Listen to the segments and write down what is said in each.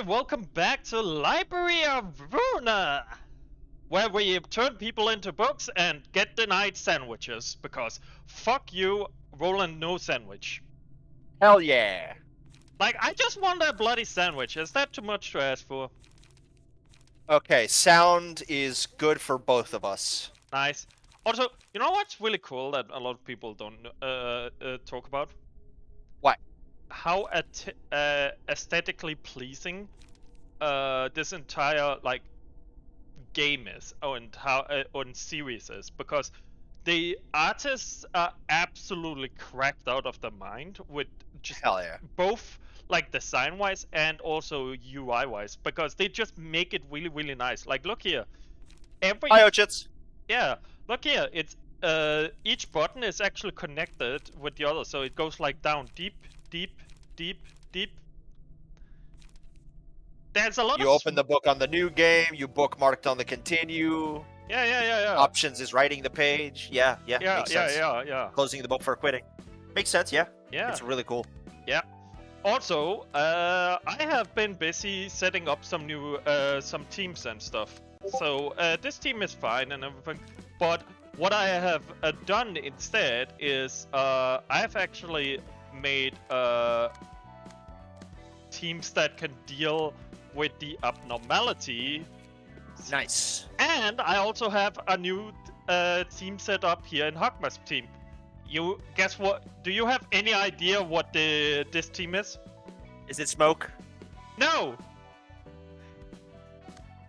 welcome back to Library of Ruina, where we turn people into books and get denied sandwiches, because fuck you, Roland, no sandwich. Hell yeah. Like, I just want a bloody sandwich. Is that too much to ask for? Okay, sound is good for both of us. Nice. Also, you know what's really cool that a lot of people don't talk about? What? How aesthetically pleasing this entire, like, game is, and how on series is, because the artists are absolutely cracked out of their mind with just Hell yeah. both like design wise and also UI wise, because they just make it really, really nice. Like, look here, Hi, Ochits. yeah, look here, it's each button is actually connected with the other, so it goes like down deep, deep, deep, deep. There's a lot You of open the book on the new game, you bookmarked on the continue. yeah. Options is writing the page. Yeah, makes sense. Yeah. Closing the book for quitting. Makes sense, yeah. Yeah. It's really cool. Yeah. Also, I have been busy setting up some new some teams and stuff. So this team is fine and everything, but what I have done instead is I've actually made teams that can deal with the abnormality. Nice. And I also have a new team set up here in Hogma's team. You guess what? Do you have any idea what this team is? Is it smoke? No.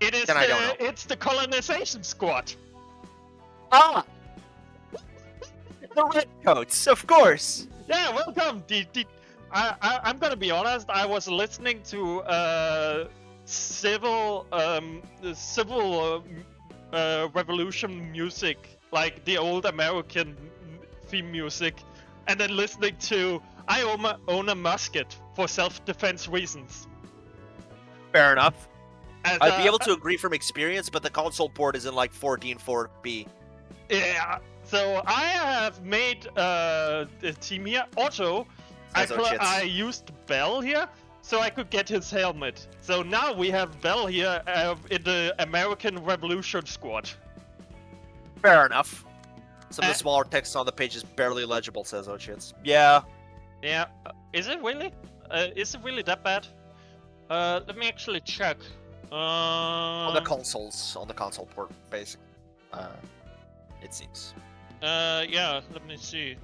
It is. Then I don't know. It's the colonization squad. Ah! The redcoats, of course. Yeah, welcome. I'm gonna be honest. I was listening to civil revolution music, like the old American theme music, and then listening to I own a musket for self-defense reasons. Fair enough. As, I'd be able to agree from experience, but the console port is in like 14.4b. Yeah. So I have made the team here. Also, I used Bell here, so I could get his helmet. So now we have Bell here in the American Revolution Squad. Fair enough. Some of the smaller text on the page is barely legible, says Ochits. Yeah. Yeah. Is it really? Is it really that bad? Let me actually check. On the console port, basically. It seems. Yeah. Let me see.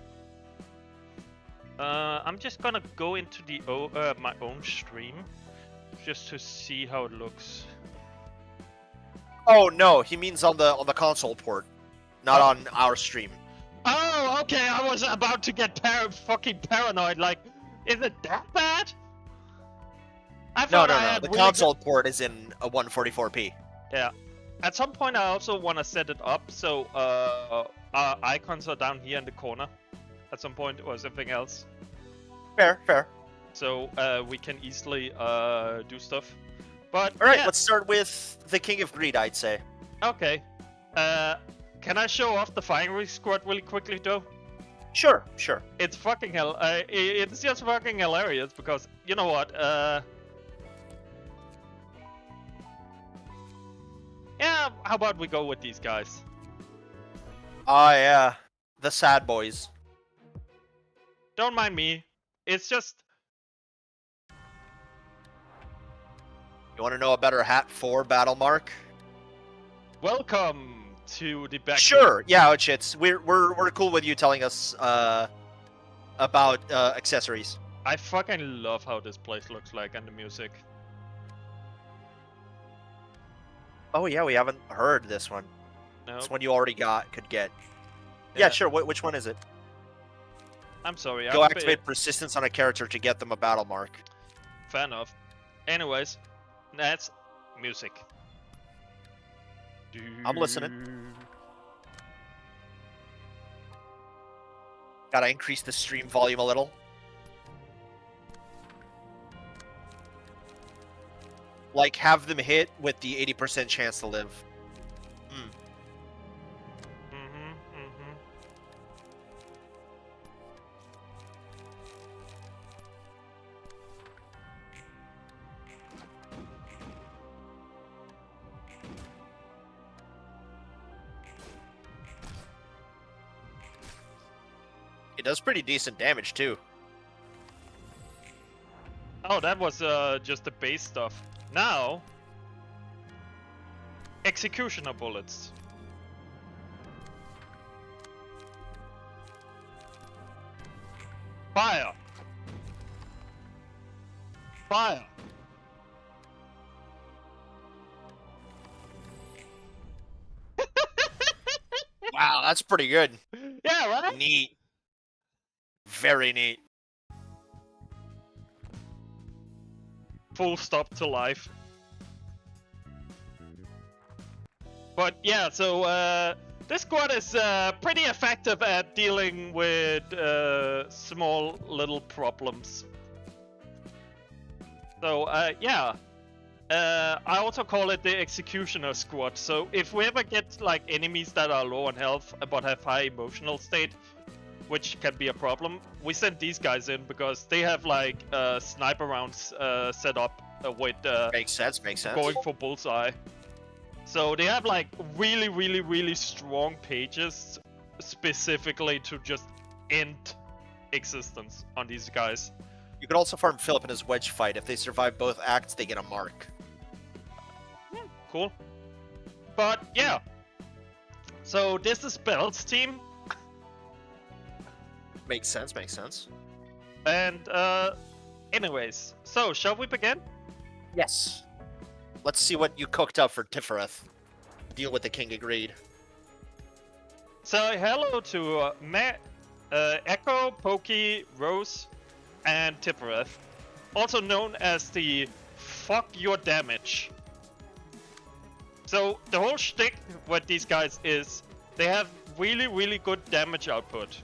I'm just gonna go into the my own stream, just to see how it looks. Oh no, he means on the console port, not on our stream. Oh, okay. I was about to get fucking paranoid. Like, is it that bad? No. The really console port is in a 144p. Yeah. At some point, I also want to set it up so our icons are down here in the corner. At some point, or something else. Fair. So we can easily do stuff. But all right, yeah. Let's start with the King of Greed, I'd say. Okay. Can I show off the firing squad really quickly, though? Sure. It's fucking hell. It's just fucking hilarious because you know what? Yeah. How about we go with these guys? Ah, yeah. The sad boys. Don't mind me. It's just. You want to know a better hat for Battle Mark? Welcome to the back. Sure. Yeah, Ochits. We're cool with you telling us about accessories. I fucking love how this place looks like and the music. Oh yeah, we haven't heard this one. No. This one you already could get. Yeah, sure. Which one is it? I'm sorry. Go activate persistence on a character to get them a battle mark. Fair enough. Anyways, that's music. I'm listening. Gotta increase the stream volume a little. Like, have them hit with the 80% chance to live. It does pretty decent damage too. Oh, that was just the base stuff. Now, executioner bullets. Fire! Fire! Wow, that's pretty good. Yeah, right? Neat. Very neat. Full stop to life. But yeah, so this squad is pretty effective at dealing with small little problems. So yeah, I also call it the executioner squad. So if we ever get like enemies that are low on health but have high emotional state, which can be a problem, we send these guys in because they have like sniper rounds set up with Makes sense. Makes sense. going for bullseye. So they have like really strong pages specifically to just end existence on these guys. You could also farm Philip in his wedge fight. If they survive both acts, they get a mark. Cool. But yeah. So this is Bell's team. Makes sense. Makes sense. And anyways, so shall we begin? Yes. Let's see what you cooked up for Tifereth. Deal with the King of Greed. So hello to Echo, Pokey, Rose, and Tifereth, also known as the fuck your damage. So the whole shtick with these guys is they have really good damage output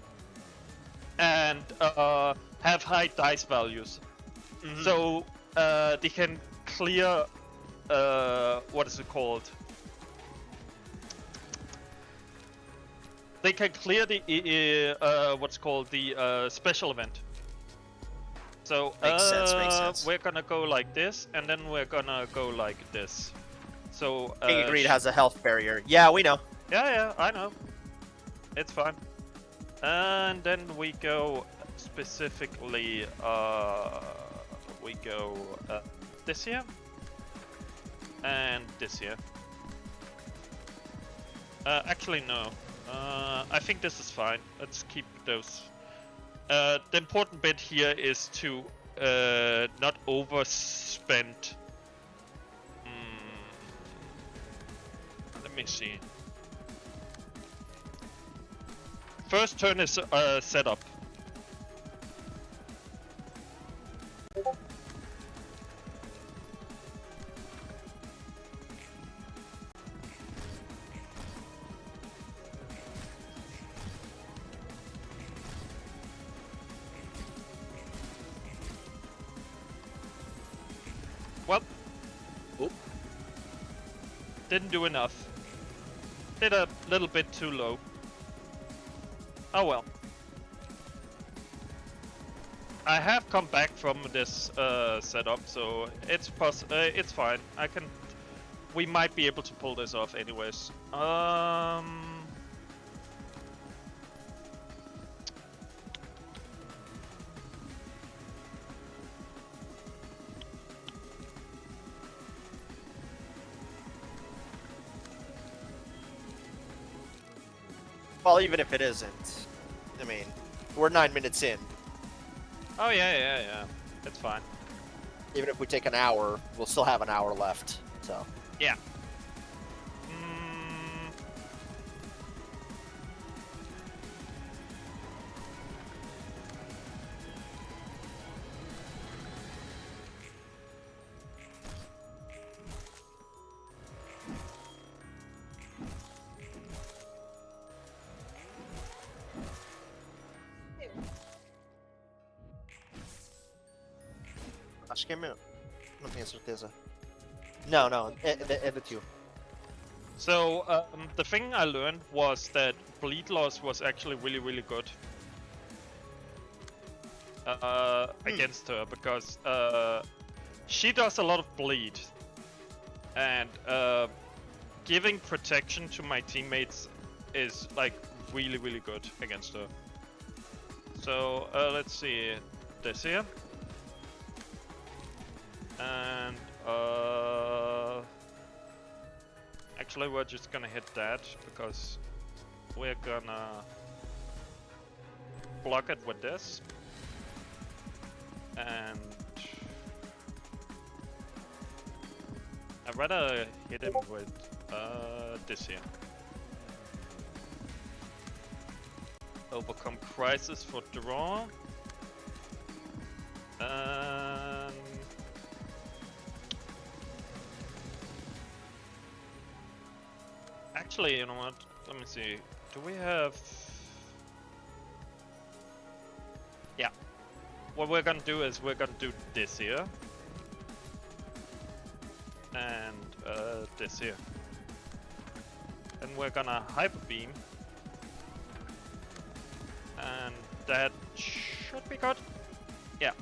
and have high dice values. Mm-hmm. So they can clear what is it called? They can clear the what's called the special event. So Makes sense. we're gonna go like this, and then we're gonna go like this. So King of Greed has a health barrier. Yeah, we know. Yeah, I know. It's fine. And then we go specifically. We go this here and this here. Actually, no. I think this is fine. Let's keep those. The important bit here is to not overspend. Let me see. First turn is set up. Well, didn't do enough. Did a little bit too low. Oh well. I have come back from this setup, so it's fine. We might be able to pull this off, anyways. Well, even if it isn't, I mean, we're 9 minutes in. Oh yeah. It's fine. Even if we take an hour, we'll still have an hour left. So. Yeah. Acho que é meu. Não tenho certeza. No, é the two. So the thing I learned was that bleed loss was actually really good against her, because she does a lot of bleed, and giving protection to my teammates is like really good against her. So let's see this here, and actually we're just gonna hit that because we're gonna block it with this, and I'd rather hit him with this here. Overcome crisis for draw. Actually, you know what? Let me see. Do we have... Yeah. What we're gonna do is we're gonna do this here. And this here. And we're gonna hyper beam. And that should be good. Yeah.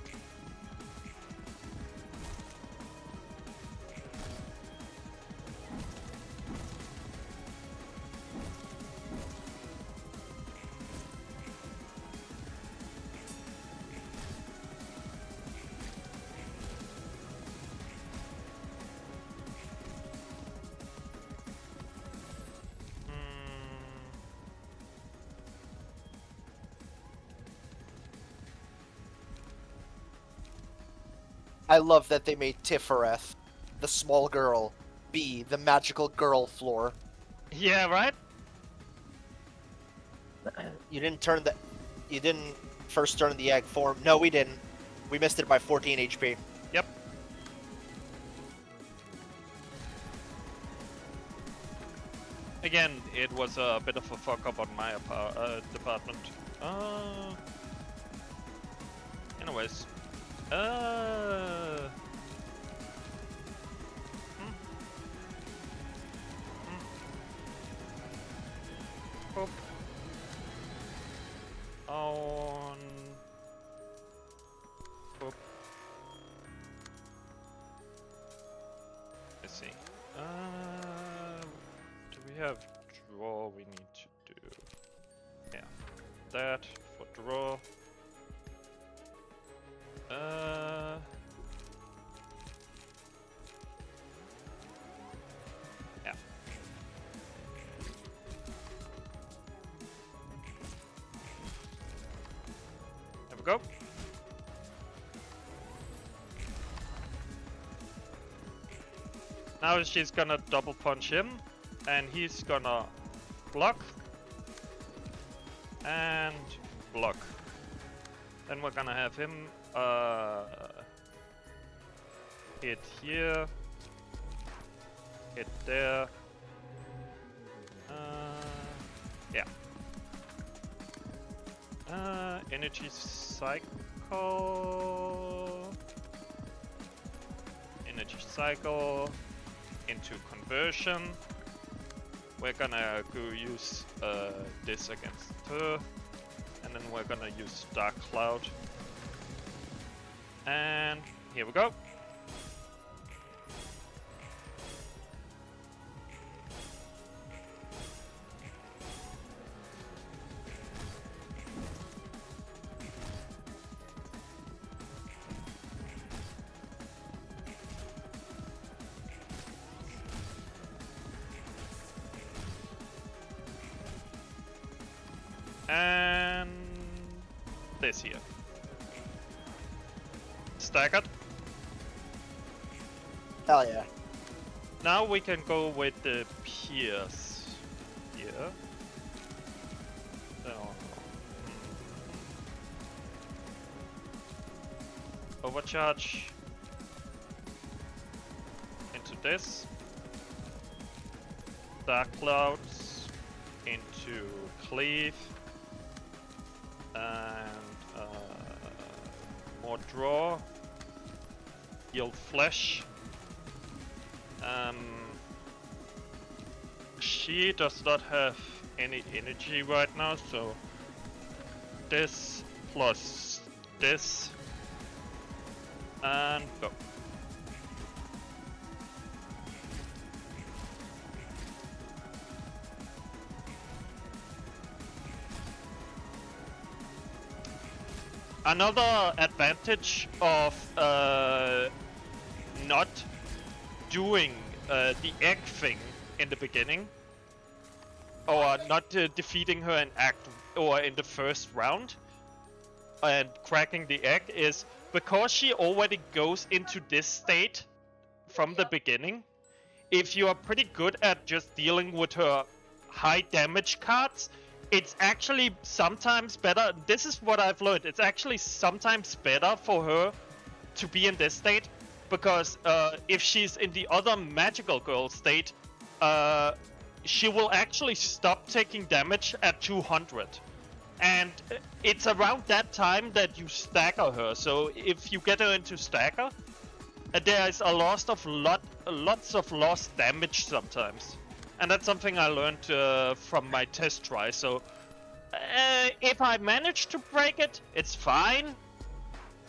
I love that they made Tifereth, the small girl, be the magical girl floor. Yeah, right? You didn't first turn the egg form. No, we didn't. We missed it by 14 HP. Yep. Again, it was a bit of a fuck up on my department. Anyways. Boop. On. Boop. Let's see. Do we have draw we need to do? Yeah. That for draw. Yeah. There we go. Now she's gonna double punch him, and he's gonna block and block. Then we're gonna have him hit here, hit there. Yeah. Energy cycle. Energy cycle into conversion. We're gonna go use this against her. And then we're gonna use Dark Cloud. And here we go. And this here. Staggered. Hell yeah. Now we can go with the Pierce here. Overcharge into this. Dark Clouds into Cleave. And more draw, yield flesh. She does not have any energy right now, so this plus this and go. another advantage of not doing the egg thing in the beginning, or not defeating her in act or in the first round and cracking the egg, is because she already goes into this state from the beginning. If you are pretty good at just dealing with her high damage cards, it's actually sometimes better. This is what I've learned. It's actually sometimes better for her to be in this state, because if she's in the other magical girl state, she will actually stop taking damage at 200. And it's around that time that you stagger her. So if you get her into stagger, there is a lots of lost damage sometimes. And that's something I learned from my test try. So if I manage to break it, it's fine.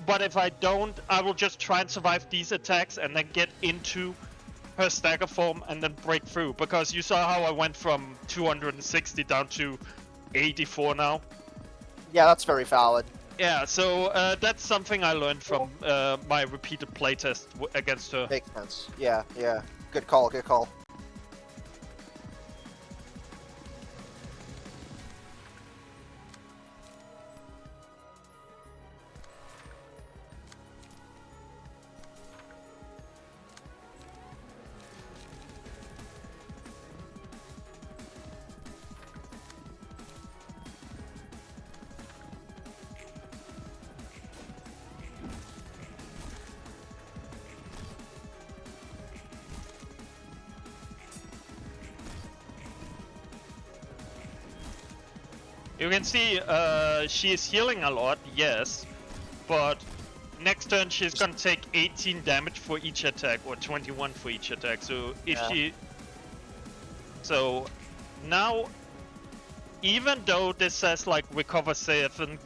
But if I don't, I will just try and survive these attacks and then get into her stagger form and then break through. Because you saw how I went from 260 down to 84 now. Yeah, that's very valid. Yeah, so that's something I learned from my repeated playtest against her. Makes sense. Yeah, yeah. Good call, good call. You can see she is healing a lot, yes, but next turn she's gonna take 18 damage for each attack, or 21 for each attack. So if she... So now, even though this says like recover 7,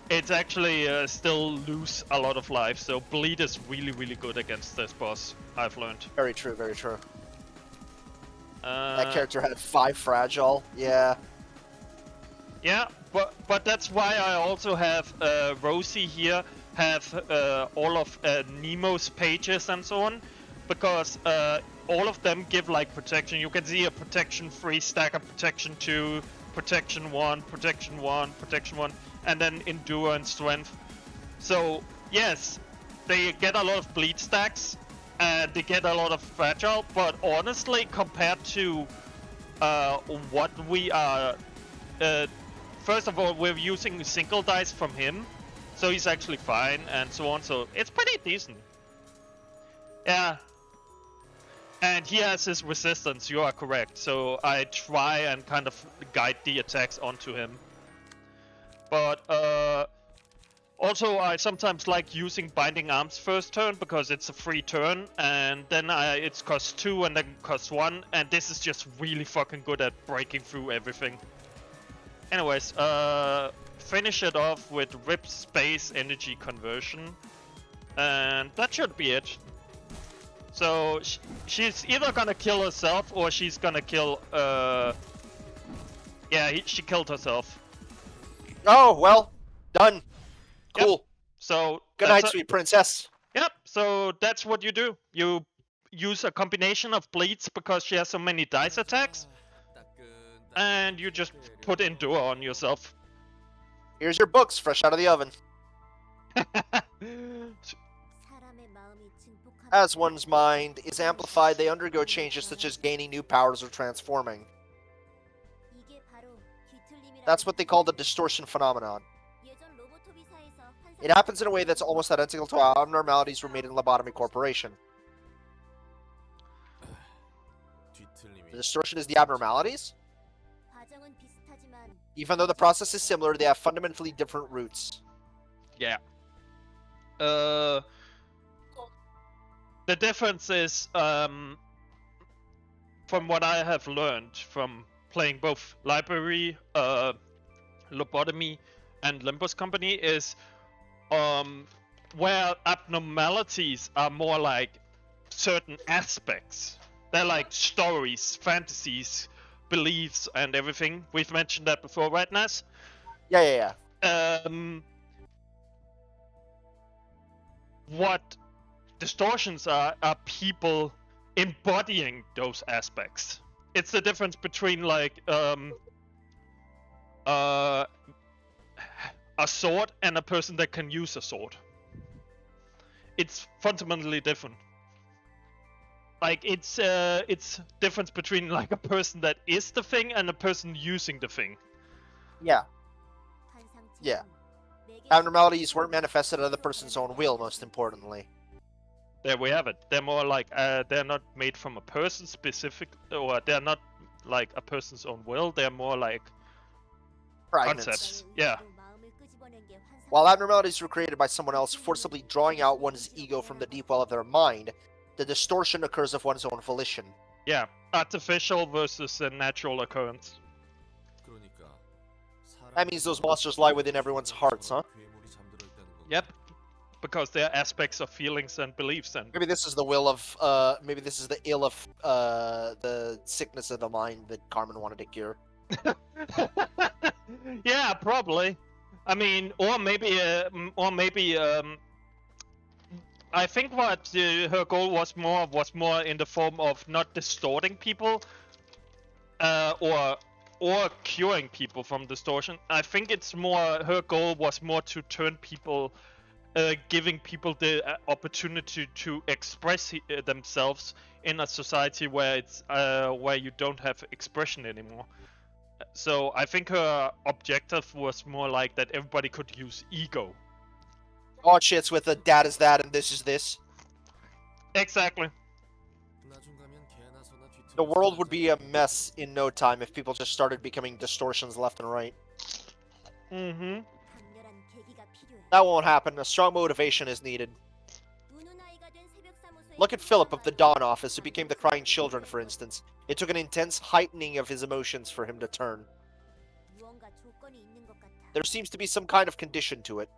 it's actually still lose a lot of life. So bleed is really, really good against this boss, I've learned. Very true, very true. That character had 5 fragile, yeah. Yeah, but that's why I also have Rosie here, have all of Nemo's pages and so on, because all of them give like protection. You can see a protection 3, stagger protection 2, protection 1, protection 1, protection 1, and then endurance, strength. So yes, they get a lot of bleed stacks, and they get a lot of fragile, but honestly, compared to what we are... first of all, we're using single dice from him, so he's actually fine, and so on, so it's pretty decent. Yeah. And he has his resistance, you are correct, so I try and kind of guide the attacks onto him. But, also I sometimes like using Binding Arms first turn, because it's a free turn, and then it's cost 2 and then cost 1, and this is just really fucking good at breaking through everything. Anyways, finish it off with Rip Space Energy Conversion, and that should be it. So she's either gonna kill herself or she's gonna kill. Yeah, she killed herself. Oh well, done. Cool. Yep. So good night, sweet princess. Yep. So that's what you do. You use a combination of bleeds because she has so many dice attacks. And you just put Endure on yourself. Here's your books, fresh out of the oven. As one's mind is amplified, they undergo changes such as gaining new powers or transforming. That's what they call the distortion phenomenon. It happens in a way that's almost identical to how abnormalities were made in Lobotomy Corporation. The distortion is the abnormalities? Even though the process is similar, they have fundamentally different roots. Yeah. The difference is, from what I have learned from playing both Library, Lobotomy, and Limbus Company, is where abnormalities are more like certain aspects. They're like stories, fantasies, beliefs, and everything. We've mentioned that before, right, Nas? Yeah. what distortions are people embodying those aspects. It's the difference between like a sword and a person that can use a sword. It's fundamentally different. Like it's difference between like a person that is the thing and a person using the thing. Yeah. Yeah. Abnormalities weren't manifested at the person's own will, most importantly. There we have it. They're more like they're not made from a person specific, or they're not like a person's own will. They're more like Fragments. concepts. Yeah. While abnormalities were created by someone else, forcibly drawing out one's ego from the deep well of their mind, the distortion occurs of one's own volition. Yeah. Artificial versus a natural occurrence. That means those monsters lie within everyone's hearts, huh? Yep. Because they're aspects of feelings and beliefs, and Maybe this is the will of, maybe this is the ill of, the sickness of the mind that Carmen wanted to cure. yeah, probably. I mean, or maybe, I think what her goal was more in the form of not distorting people, or curing people from distortion. I think it's more her goal was more to turn people, giving people the opportunity to express themselves in a society where it's where you don't have expression anymore. So I think her objective was more like that everybody could use ego. Oh, shit's with a that is that and this is this. Exactly. The world would be a mess in no time if people just started becoming distortions left and right. Mm-hmm. That won't happen. A strong motivation is needed. Look at Philip of the Dawn office, who became the Crying Children, for instance. It took an intense heightening of his emotions for him to turn. There seems to be some kind of condition to it.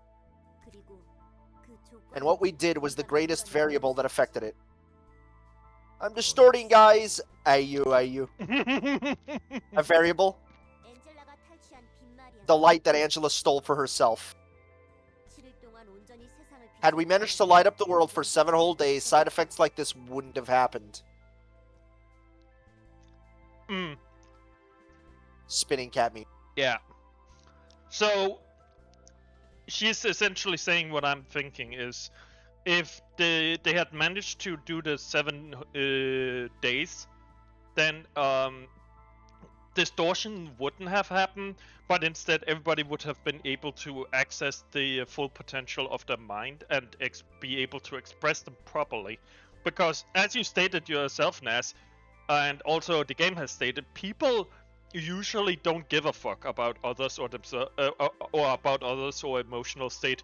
And what we did was the greatest variable that affected it. I'm distorting, guys. Ayu. A variable? The light that Angela stole for herself. Had we managed to light up the world for 7 whole days, side effects like this wouldn't have happened. Spinning cat meat. Yeah. So, she's essentially saying what I'm thinking is, if they had managed to do the 7 days, then distortion wouldn't have happened, but instead everybody would have been able to access the full potential of their mind and be able to express them properly. Because as you stated yourself, Nas, and also the game has stated, people usually don't give a fuck about others or themselves, or about others or emotional state.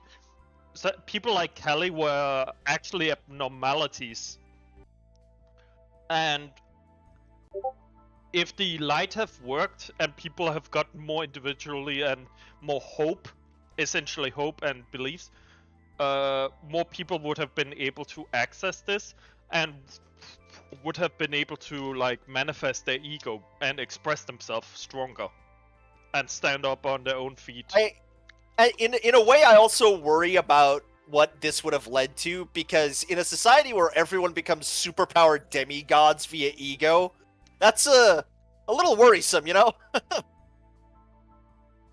So people like Callie were actually abnormalities, and if the light have worked and people have gotten more individually and more hope, essentially hope and beliefs, more people would have been able to access this and would have been able to like manifest their ego and express themselves stronger and stand up on their own feet. In a way, I also worry about what this would have led to, because in a society where everyone becomes superpowered demigods via ego, that's a little worrisome, you know?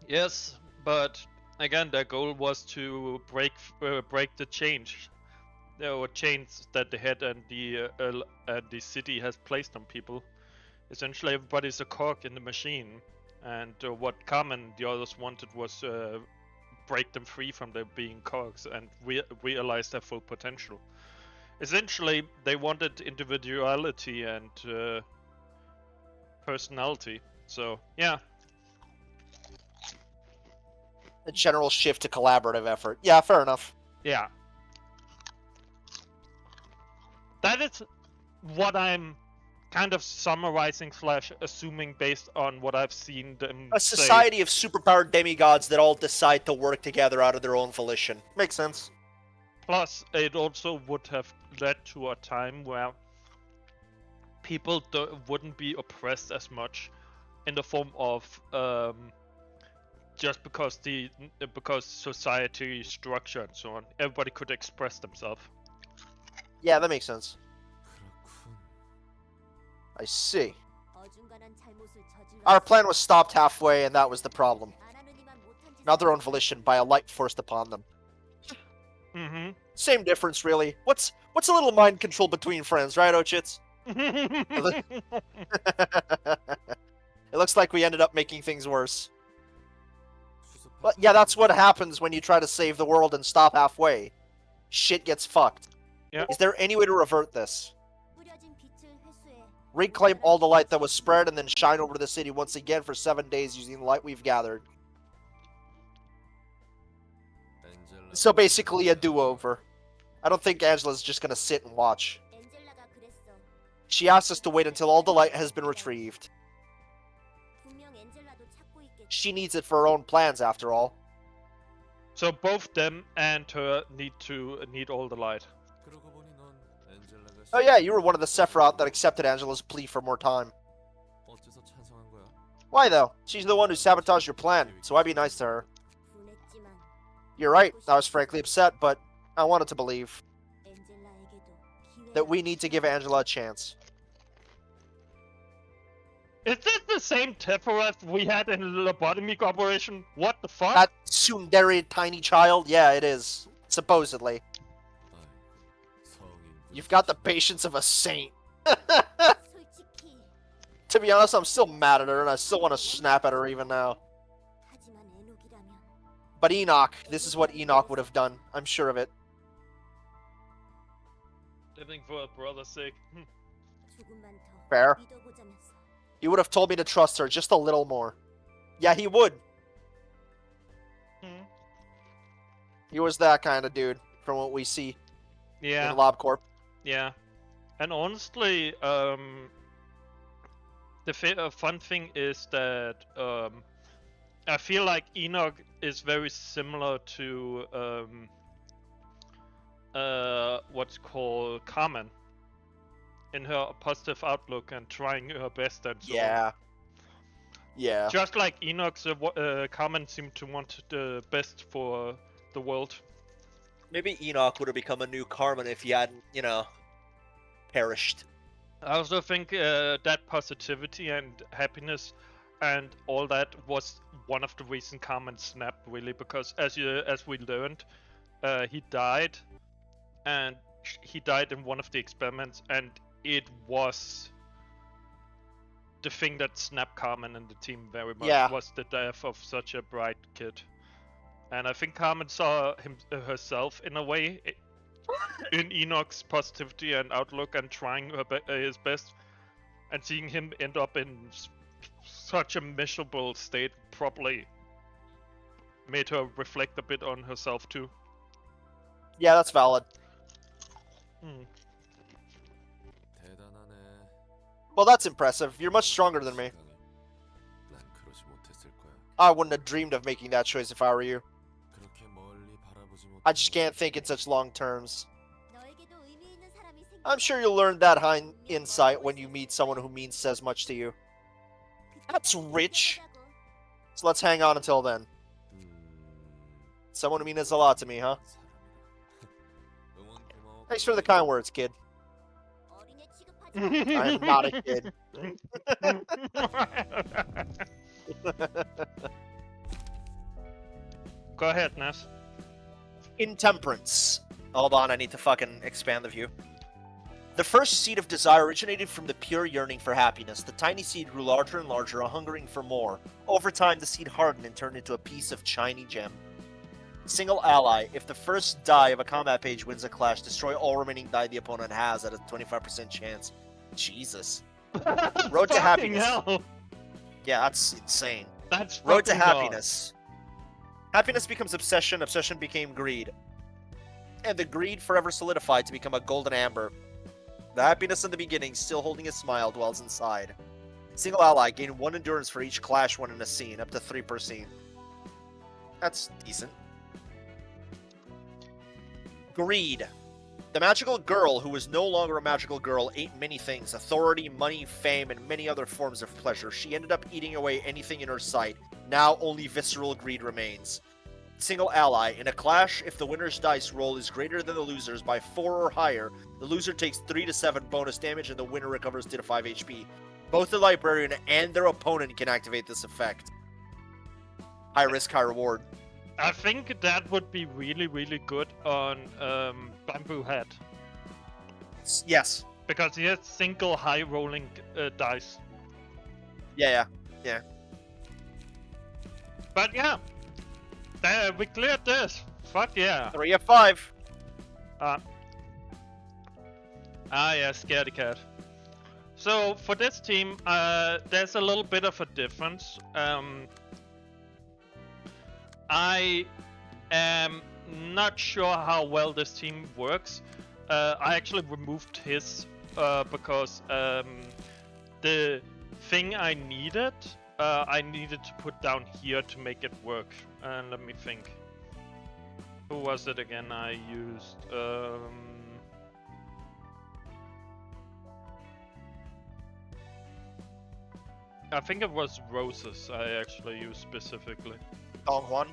Yes, but again, their goal was to break the change. There were chains that the head and the city has placed on people. Essentially, everybody's a cog in the machine, and what Carmen and the others wanted was break them free from their being cogs and realize their full potential. Essentially, they wanted individuality and personality. So, yeah. A general shift to collaborative effort. Yeah, fair enough. Yeah. That is what I'm kind of summarizing / assuming based on what I've seen them A society of superpowered demigods that all decide to work together out of their own volition. Makes sense. Plus, it also would have led to a time where people wouldn't be oppressed as much in the form of just because because society structure and so on, everybody could express themselves. Yeah, that makes sense. I see. Our plan was stopped halfway, and that was the problem. Not their own volition, by a light forced upon them. Mm-hmm. Same difference, really. What's a little mind control between friends, right, Ochits? It looks like we ended up making things worse. But yeah, that's what happens when you try to save the world and stop halfway. Shit gets fucked. Yep. Is there any way to revert this? Reclaim all the light that was spread and then shine over the city once again for 7 days using the light we've gathered. So basically a do-over. I don't think Angela's just gonna sit and watch. She asked us to wait until all the light has been retrieved. She needs it for her own plans, after all. So both them and her need all the light. Oh yeah, you were one of the Sephiroth that accepted Angela's plea for more time. Why though? She's the one who sabotaged your plan, so I'd be nice to her. You're right, I was frankly upset, but I wanted to believe that we need to give Angela a chance. Is this the same Sephiroth we had in the lobotomy operation? What the fuck? That tsundere tiny child? Yeah, it is. Supposedly. You've got the patience of a saint. To be honest, I'm still mad at her, and I still want to snap at her even now. But Enoch, this is what Enoch would have done. I'm sure of it. Living for a brother's sake. Fair. He would have told me to trust her just a little more. Yeah, he would. He was that kind of dude, from what we see Yeah. in LobCorp. Yeah. And honestly, the fun thing is that I feel like Enoch is very similar to what's called Carmen in her positive outlook and trying her best and so on. Yeah. Yeah. Just like Enoch, Carmen seemed to want the best for the world. Maybe Enoch would have become a new Carmen if he hadn't, perished. I also think that positivity and happiness and all that was one of the reasons Carmen snapped, really, because as we learned, he died, and he died in one of the experiments, and it was the thing that snapped Carmen and the team very much. Yeah. Was the death of such a bright kid. And I think Carmen saw herself in a way in Enoch's positivity and outlook and trying his best, and seeing him end up in such a miserable state probably made her reflect a bit on herself too. Yeah, that's valid. Well, that's impressive. You're much stronger than me. I wouldn't have dreamed of making that choice if I were you. I just can't think in such long terms. I'm sure you'll learn that insight when you meet someone who means as much to you. That's rich. So let's hang on until then. Someone who means a lot to me, huh? Thanks for the kind words, kid. I am not a kid. Go ahead, Ness. Intemperance. Hold on, I need to fucking expand the view. The first seed of desire originated from the pure yearning for happiness. The tiny seed grew larger and larger, a hungering for more. Over time, the seed hardened and turned into a piece of shiny gem. Single ally. If the first die of a combat page wins a clash, destroy all remaining die the opponent has at a 25% chance. Jesus. Road to happiness. Hell. Yeah, that's insane. That's Road to fucking God. happiness. Happiness becomes obsession, obsession became greed. And the greed forever solidified to become a golden amber. The happiness in the beginning, still holding a smile, dwells inside. Single ally, gain 1 endurance for each clash won in a scene, up to 3 per scene. That's decent. Greed. The magical girl, who was no longer a magical girl, ate many things: authority, money, fame, and many other forms of pleasure. She ended up eating away anything in her sight. Now only visceral greed remains. Single ally. In a clash, if the winner's dice roll is greater than the loser's by 4 or higher, the loser takes 3 to 7 bonus damage and the winner recovers 2 to 5 HP. Both the librarian and their opponent can activate this effect. High risk, high reward. I think that would be really, really good on Bamboo Hat. Yes. Because he has single high rolling dice. Yeah. But yeah, we cleared this. Fuck yeah. 3 of 5. Yeah, scaredy cat. So for this team, there's a little bit of a difference. I am not sure how well this team works. I actually removed his because the thing I needed to put down here to make it work. And let me think. Who was it again I used? I think it was roses I actually used specifically. Dong Juan.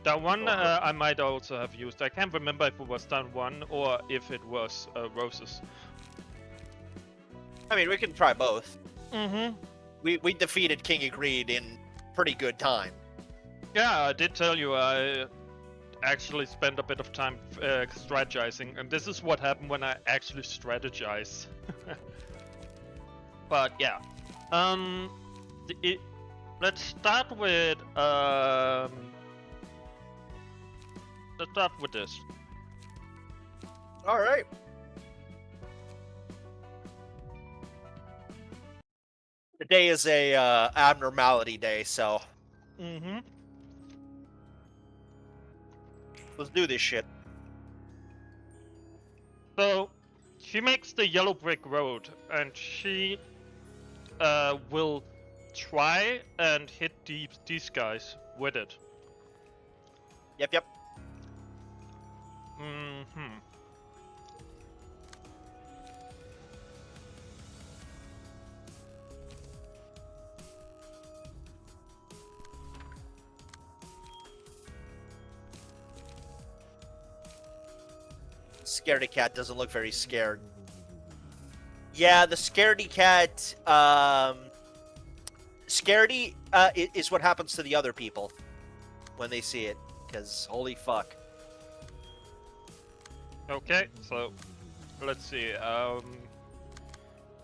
That one I might also have used. I can't remember if it was Don Juan or if it was roses. I mean, we can try both. Mm-hmm. We defeated King of Greed in pretty good time. Yeah, I did tell you I actually spent a bit of time strategizing, and this is what happened when I actually strategize. But yeah, let's start with this. All right. Today is a abnormality day, so Mm-hmm. let's do this shit. So she makes the yellow brick road, and she will try and hit these guys with it. Yep. Mm-hmm. Scaredy cat doesn't look very scared. Yeah, the scaredy cat, scaredy is what happens to the other people when they see it, because holy fuck. Okay, so let's see.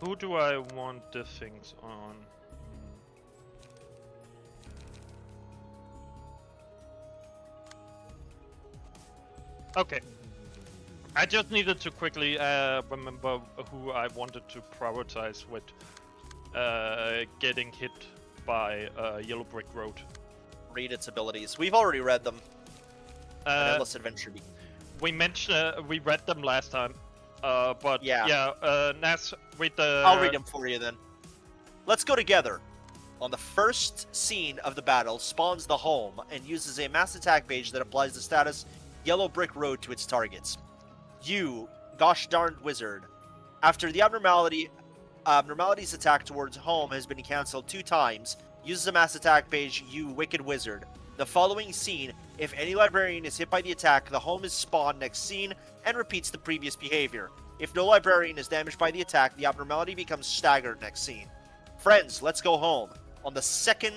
Who do I want the things on? Okay. I just needed to quickly remember who I wanted to prioritize with getting hit by Yellow Brick Road. Read its abilities. We've already read them. An Endless Adventure. We mentioned we read them last time, but yeah. Nas, read the. I'll read them for you then. Let's go together. On the first scene of the battle, spawns the home and uses a mass attack page that applies the status Yellow Brick Road to its targets. You, gosh darned wizard. After the abnormalities attack towards home has been cancelled 2 times, uses a mass attack page, you wicked wizard. The following scene, if any librarian is hit by the attack, the home is spawned next scene and repeats the previous behavior. If no librarian is damaged by the attack, the abnormality becomes staggered next scene. Friends, let's go home. On the second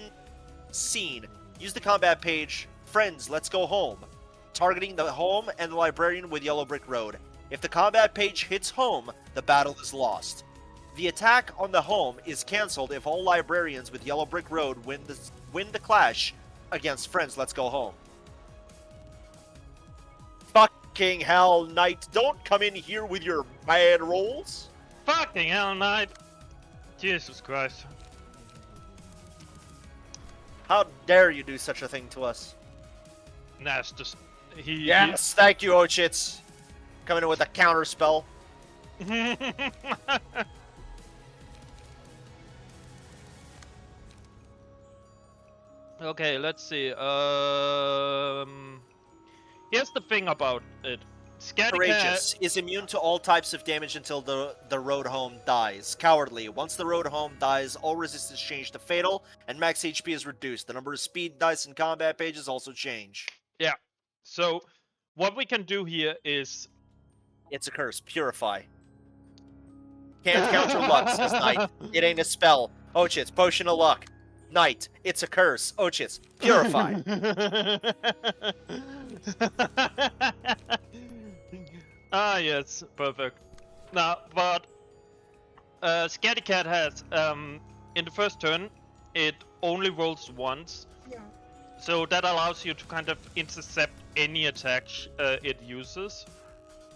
scene, use the combat page, Friends, let's go home, targeting the home and the librarian with Yellow Brick Road. If the combat page hits home, the battle is lost. The attack on the home is cancelled if all librarians with Yellow Brick Road win the clash against Friends, let's go home. Fucking hell, Knight, don't come in here with your bad rolls. Fucking hell, Knight! Jesus Christ. How dare you do such a thing to us? Nas just... Yes, thank you, Ochits. Coming in with a counter spell. Okay, let's see. Here's the thing about it. Scaredy Cat. Courageous is immune to all types of damage until the road home dies. Cowardly. Once the road home dies, all resistance change to fatal, and max HP is reduced. The number of speed dice and combat pages also change. Yeah. So what we can do here is It's a curse. Purify. Can't counter luck, says Knight. It ain't a spell. Ochits, potion of luck. Knight, it's a curse. Ochits, purify. Ah, yes, perfect. Now, but Scaredy Cat has in the first turn it only rolls once, so that allows you to kind of intercept any attack it uses,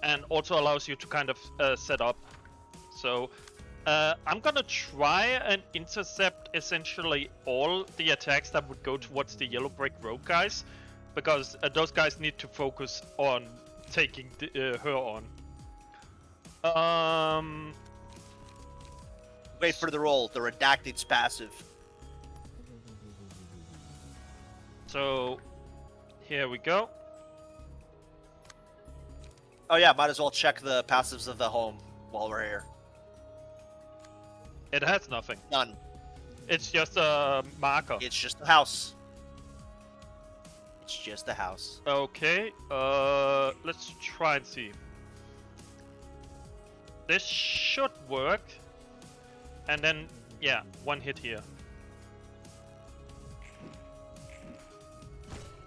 and also allows you to kind of set up. So I'm gonna try and intercept essentially all the attacks that would go towards the Yellow Brick Road guys, because those guys need to focus on taking her on. Wait for the roll. The redacted's passive. So here we go. Oh yeah, might as well check the passives of the home while we're here. It has nothing. None. It's just a marker. It's just a house. It's just a house. Okay, let's try and see. This should work. And then, yeah, one hit here.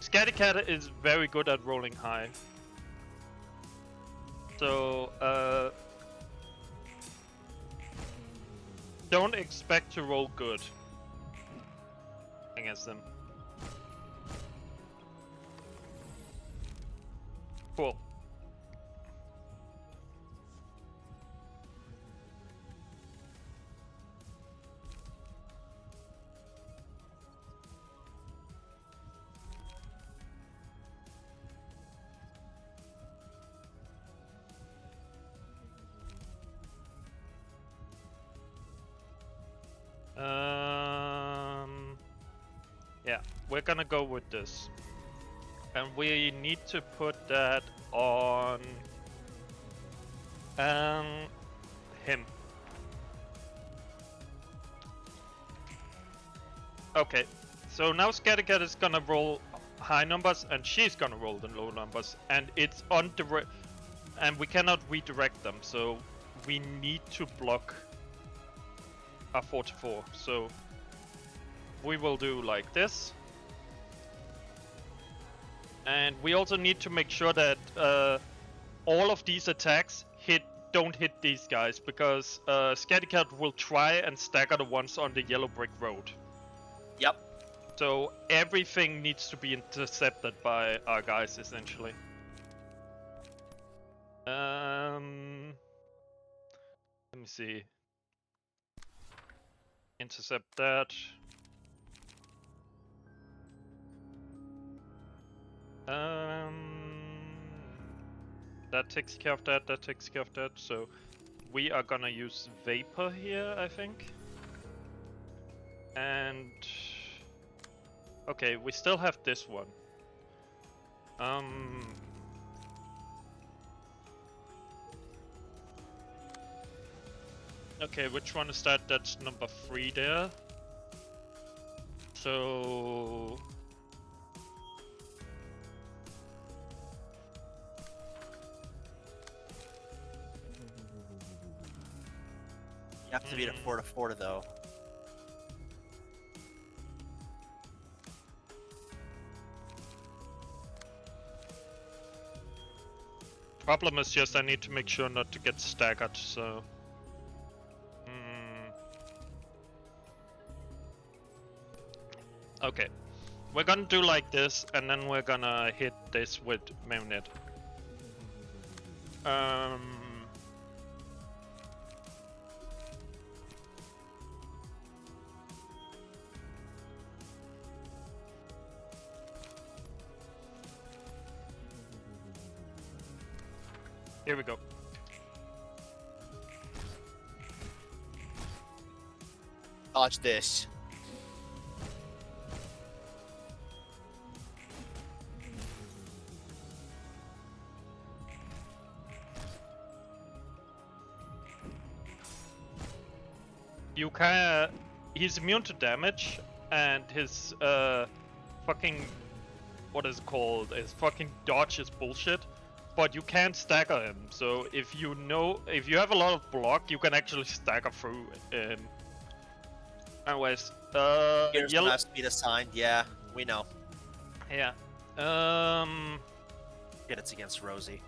Scaredy Cat is very good at rolling high. So, don't expect to roll good against them. Cool. Yeah, we're gonna go with this. And we need to put that on him. Okay, so now Scaredy Cat is gonna roll high numbers and she's gonna roll the low numbers, and it's on and we cannot redirect them, so we need to block a 4-4. So we will do like this. And we also need to make sure that all of these attacks don't hit these guys, because Scaredy Cat will try and stagger the ones on the Yellow Brick Road. Yep. So everything needs to be intercepted by our guys, essentially. Let me see. Intercept that. That takes care of that, that takes care of that, so we are gonna use Vapor here, I think. And... okay, we still have this one. Okay, which one is that? That's number 3 there. So... You have to beat it 4-4 though. Problem is just I need to make sure not to get staggered, so... Okay. We're gonna do like this, and then we're gonna hit this with Marionette. Here we go. Dodge this. You he's immune to damage, and his fucking, what is it called? His fucking dodge is bullshit. But you can't stagger him. So if you have a lot of block, you can actually stagger through him. Anyways, Here's yellow. last speed assigned. Yeah, we know. Yeah. Get it's against Rosie.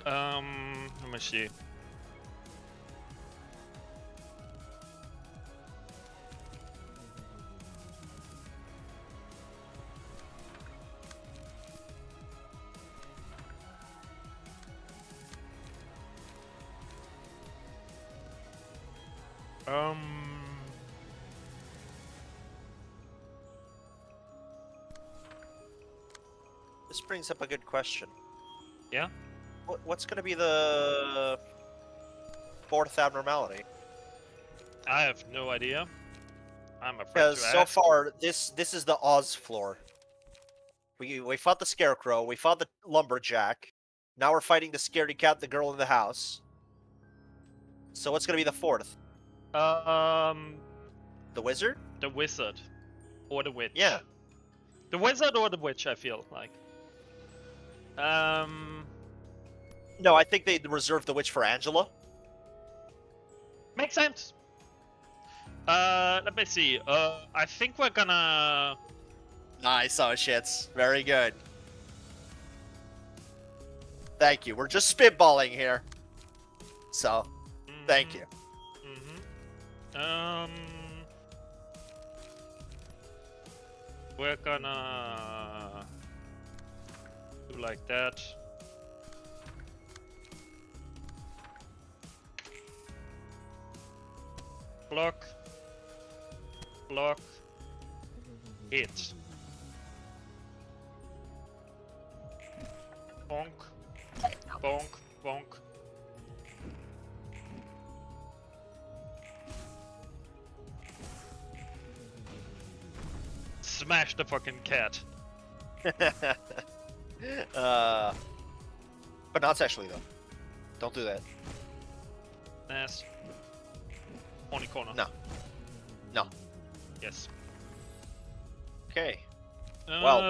Let me see. This brings up a good question. Yeah? What's going to be the fourth abnormality? I have no idea. I'm afraid Because to so ask. far, this is the Oz floor. We fought the Scarecrow, we fought the Lumberjack. Now we're fighting the Scaredy Cat, the girl in the house. So what's going to be the fourth? The Wizard? The Wizard. Or the Witch. Yeah. The Wizard or the Witch, I feel like. No, I think they reserved the Witch for Angela. Makes sense. Let me see. I think we're gonna... Nice, oh shits. Very good. Thank you. We're just spitballing here. So, thank you. We're gonna do like that. Block. Block. Hit. Bonk. Bonk. Bonk. Smash the fucking cat. But not sexually though. Don't do that. Nice. Only corner. No. No. Yes. Okay. Well,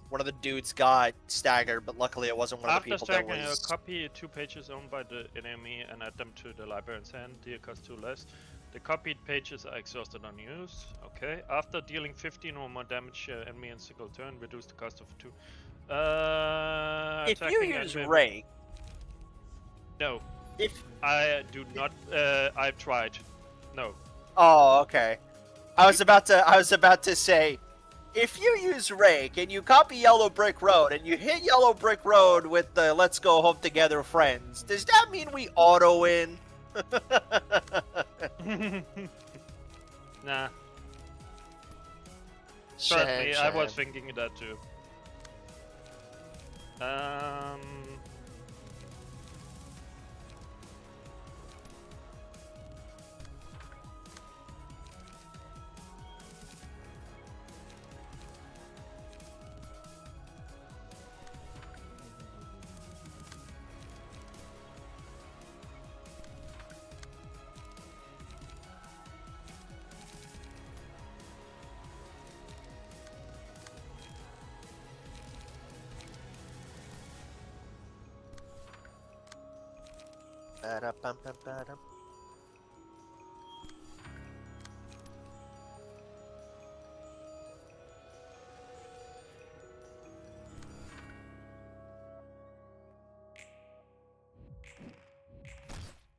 one of the dudes got staggered, but luckily it wasn't one of the After people that stacking, was. copy 2 pages owned by the enemy and add them to the librarian's hand. Deal cost 2 less. The copied pages are exhausted on use. Okay. After dealing 15 or more damage enemy in single turn, reduce the cost of 2. If you use Ray. No. If I do not. I've tried. No. Oh, okay. I was about to say, if you use Rake and you copy Yellow Brick Road and you hit Yellow Brick Road with the Let's Go Home Together friends, does that mean we auto win? Nah. Certainly, I was thinking that too. Ba-da-bum-bum-ba-dum.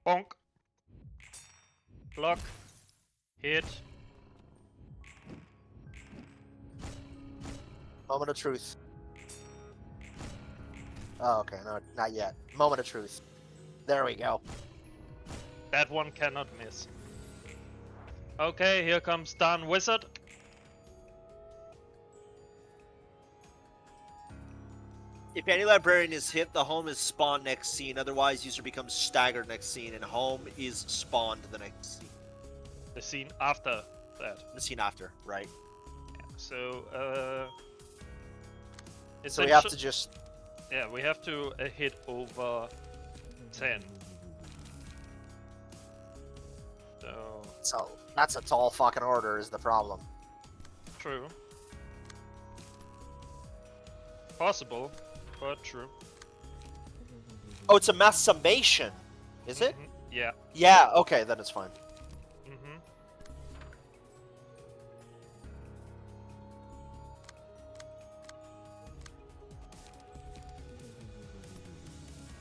Bonk. Block. Hit. Moment of truth. Oh, okay, no, not yet. Moment of truth. There we go. That one cannot miss. Okay, here comes Darn Wizard. If any librarian is hit, the home is spawned next scene. Otherwise, user becomes staggered next scene, and home is spawned the next scene. The scene after that. The scene after, right? So, So we have to just... Yeah, we have to hit over 10. So that's a tall fucking order is the problem. True. Possible, but true. Oh, it's a mass summation, is it? Yeah. Yeah, okay, then it's fine.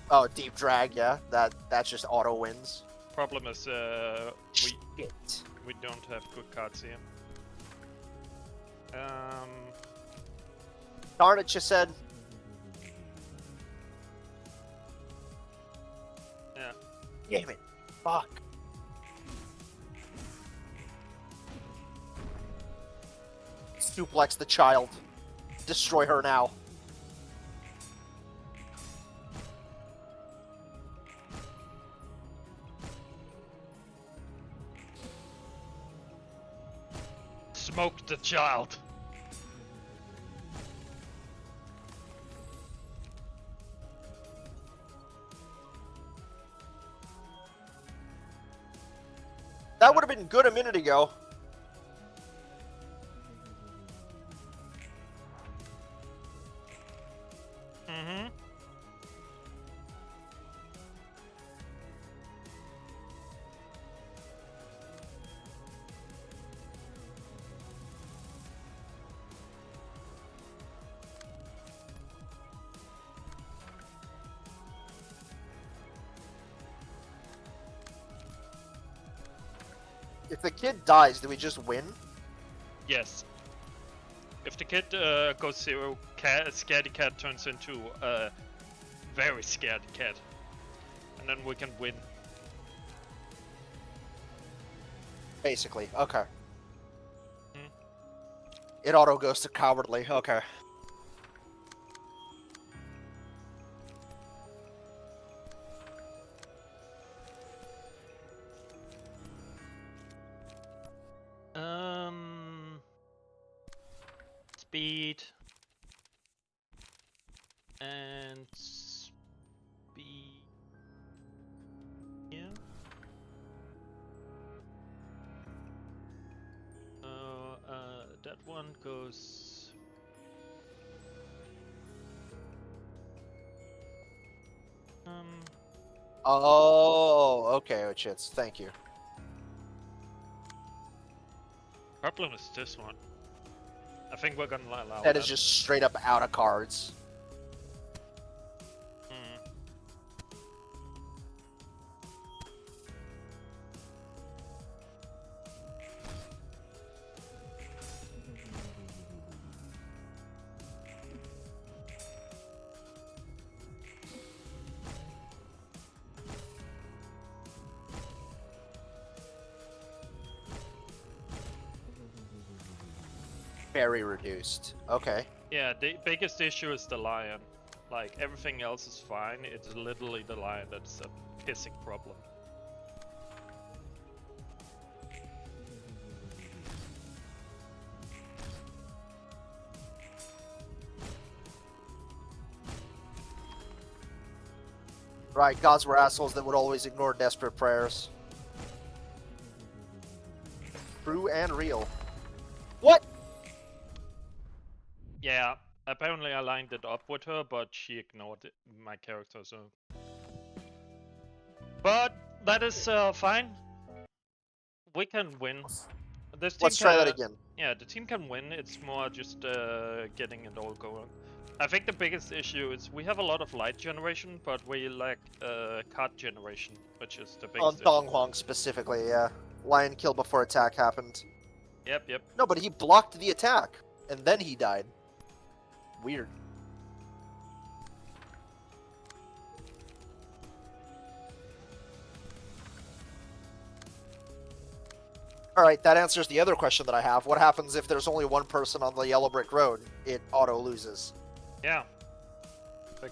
Oh, deep drag, yeah. That's just auto wins. Problem is, Shit. we don't have good cards here. Darn it, you said. Yeah. Damn it. Fuck. Suplex the child. Destroy her now. Smoke the child. That would have been good a minute ago. If the kid dies, do we just win? Yes. If the kid goes zero, scaredy cat turns into a very scared cat. And then we can win. Basically, okay. It auto goes to cowardly, okay. Speed and speed. Yeah. That one goes. Oh, okay, Ochits, thank you. Problem is this one. I think we're gonna allow That is just straight up out of cards. Very reduced. Okay. Yeah, the biggest issue is the lion. Like, everything else is fine, it's literally the lion that's a pissing problem. Right, gods were assholes that would always ignore desperate prayers. True and real. What? Yeah, apparently I lined it up with her, but she ignored my character, so... But that is fine. We can win. This team Let's try that again. Yeah, the team can win, it's more just getting it all going. I think the biggest issue is we have a lot of light generation, but we lack card generation, which is the biggest issue. On Dong Huang specifically, yeah. Lion kill before attack happened. Yep. No, but he blocked the attack, and then he died. Weird. Alright, that answers the other question that I have. What happens if there's only one person on the yellow brick road? It auto loses. Yeah.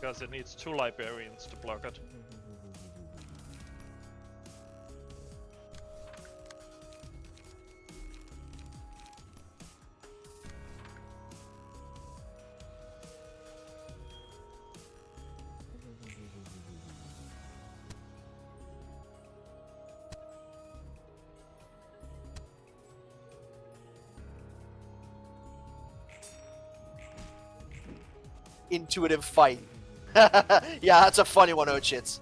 because it needs 2 librarians to block it. Intuitive fight. Yeah, that's a funny one, Ochits.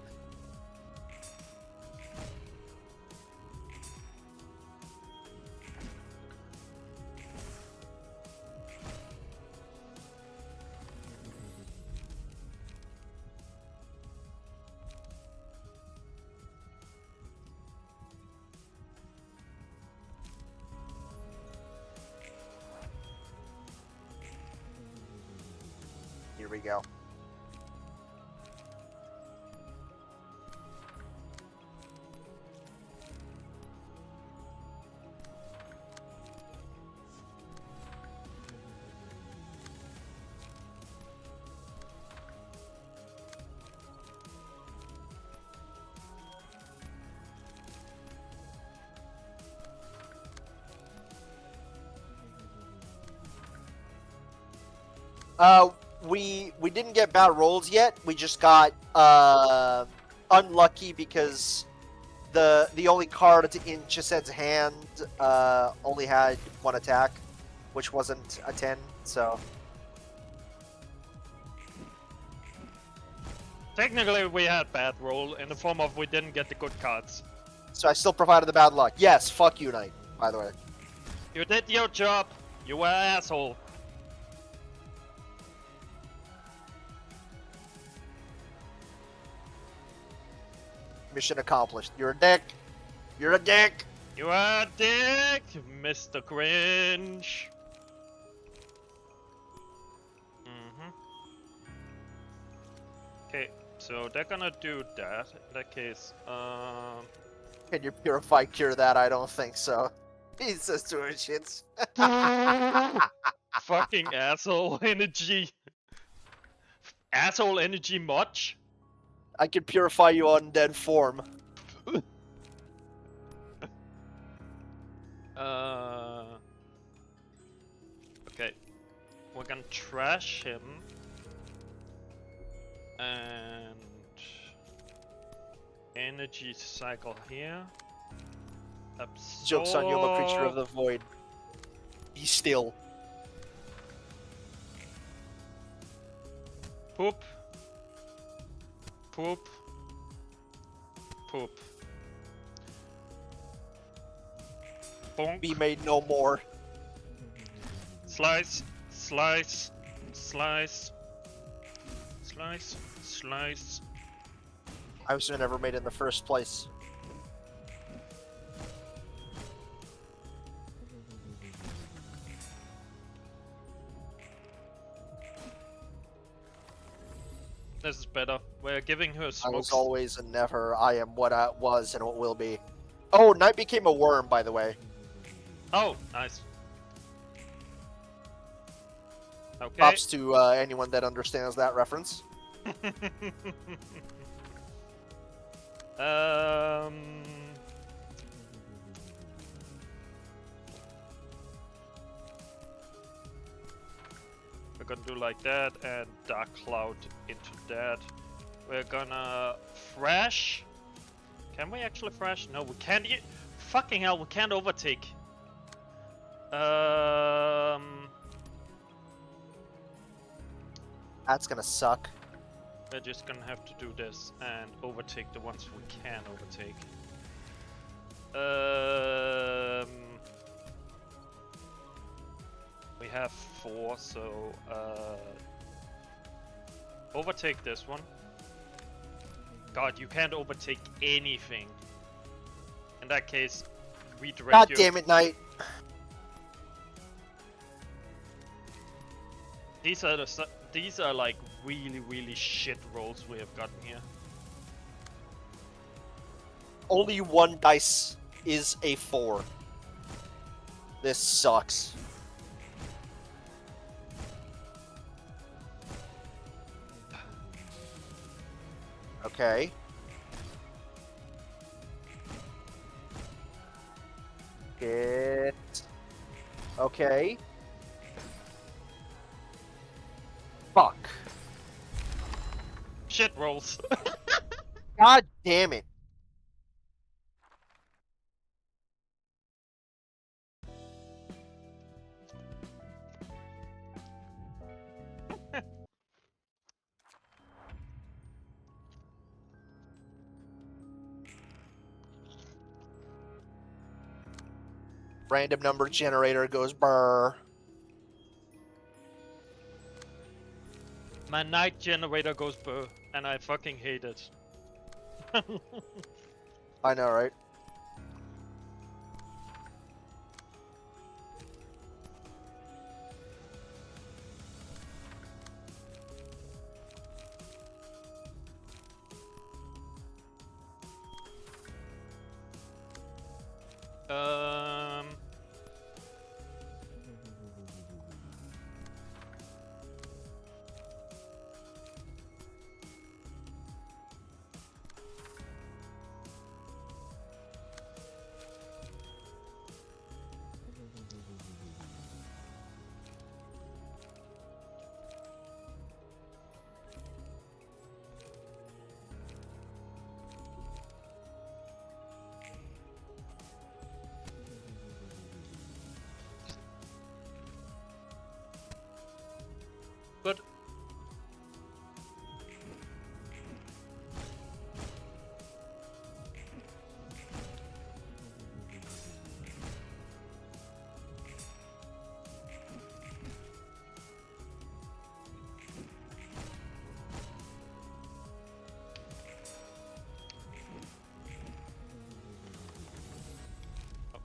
Here we go. We didn't get bad rolls yet. We just got unlucky because the only card in Chised's hand only had 1 attack, which wasn't a 10. So Technically, we had bad roll in the form of we didn't get the good cards. I still provided the bad luck. Yes, fuck you, Knight. By the way. You did your job. You were an asshole. Mission accomplished. You're a dick. You're a dick. You are a dick, Mr. Cringe. Okay, so they're gonna do that. In that case, Can your Purify cure that? I don't think so. He's just doing shits. fucking asshole energy. Asshole energy much? I can purify you undead form. Okay. We're gonna trash him. And energy cycle here. Absorb. Joke's on you, I'm a creature of the void. Be still. Poop. Poop. Poop. Bonk. Be made no more. Slice. Slice. Slice. Slice. Slice. I was never made in the first place. This is better. We're giving her I smokes. was always and never. I am what I was and what will be. Oh, Knight became a worm, by the way. Oh, nice. Okay. Props to anyone that understands that reference. We're gonna do like that and Dark Cloud into that. We're gonna fresh. Can we actually fresh? No, we can't. Fucking hell, we can't overtake. That's gonna suck. We're just gonna have to do this and overtake the ones we can overtake. We have 4, so overtake this one. God, you can't overtake anything. In that case, redirect God you. damn it, Knight. These are like really shit rolls we have gotten here. Only 1 dice is a 4. This sucks. Okay. It. Okay. Fuck. Shit rolls. God damn it. Random number generator goes brr. My night generator goes burr, and I fucking hate it. I know, right? Um. But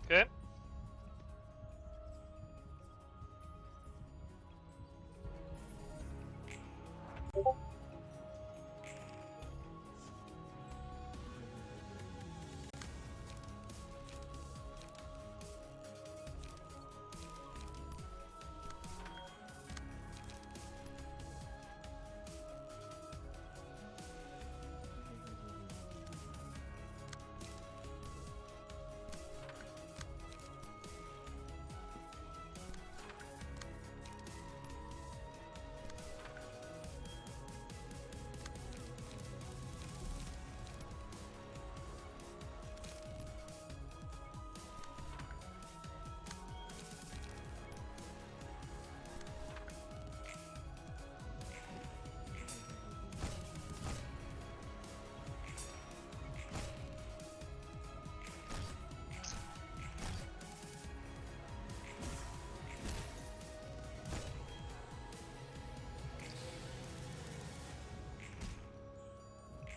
okay.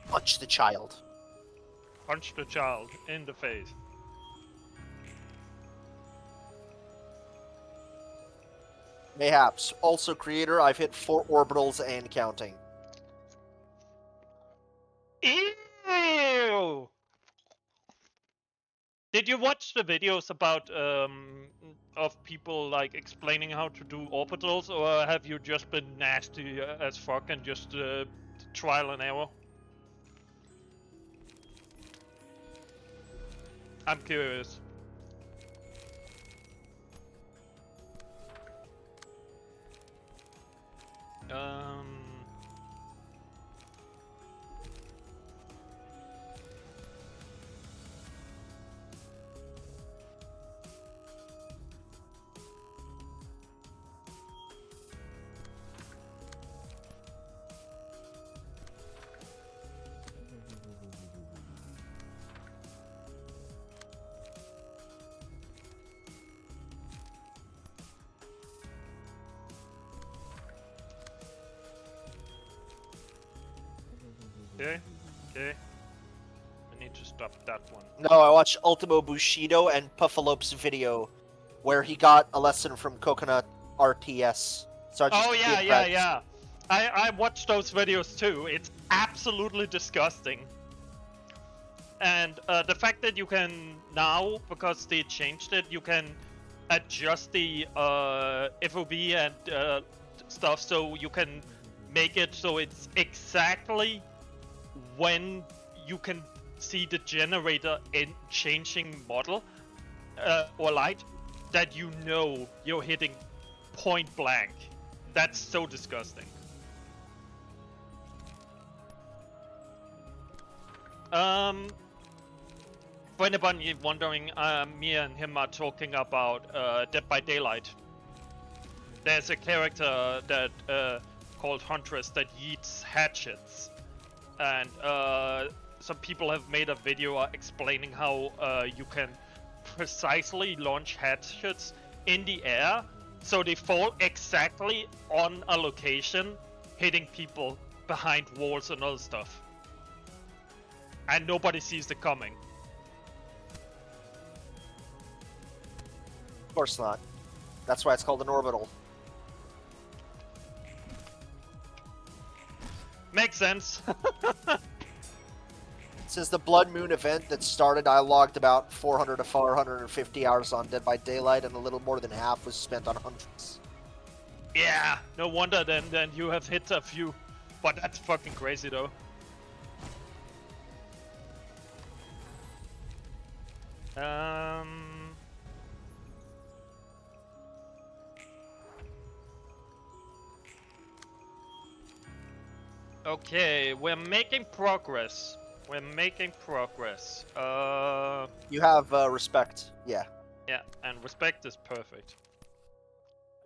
Punch the child. Punch the child in the face. Mayhaps. Also, creator, I've hit 4 orbitals and counting. Ew! Did you watch the videos about of people like explaining how to do orbitals, or have you just been nasty as fuck and just trial and error? I'm curious. Okay, okay. I need to stop that one. No, I watched Ultimo Bushido and Puffalope's video where he got a lesson from Coconut RTS. Sergeant Oh yeah, Ian yeah, Pratt. yeah. I watched those videos too. It's absolutely disgusting. And the fact that you can now, because they changed it, you can adjust the FOV and stuff, so you can make it so it's exactly when you can see the generator in changing model or light, that you know you're hitting point blank. That's so disgusting. For anybody wondering, me and him are talking about Dead by Daylight. There's a character that called Huntress that yeets hatchets, and some people have made a video explaining how you can precisely launch hatchets in the air so they fall exactly on a location, hitting people behind walls and other stuff, and nobody sees it coming. Of course not. That's why it's called an orbital. Makes sense. Since the Blood Moon event that started, I logged about 400 to 450 hours on Dead by Daylight, and a little more than half was spent on Huntress. Yeah, no wonder then you have hit a few. But that's fucking crazy though. Okay, we're making progress. We're making progress. You have respect, yeah, Yeah, and respect is perfect.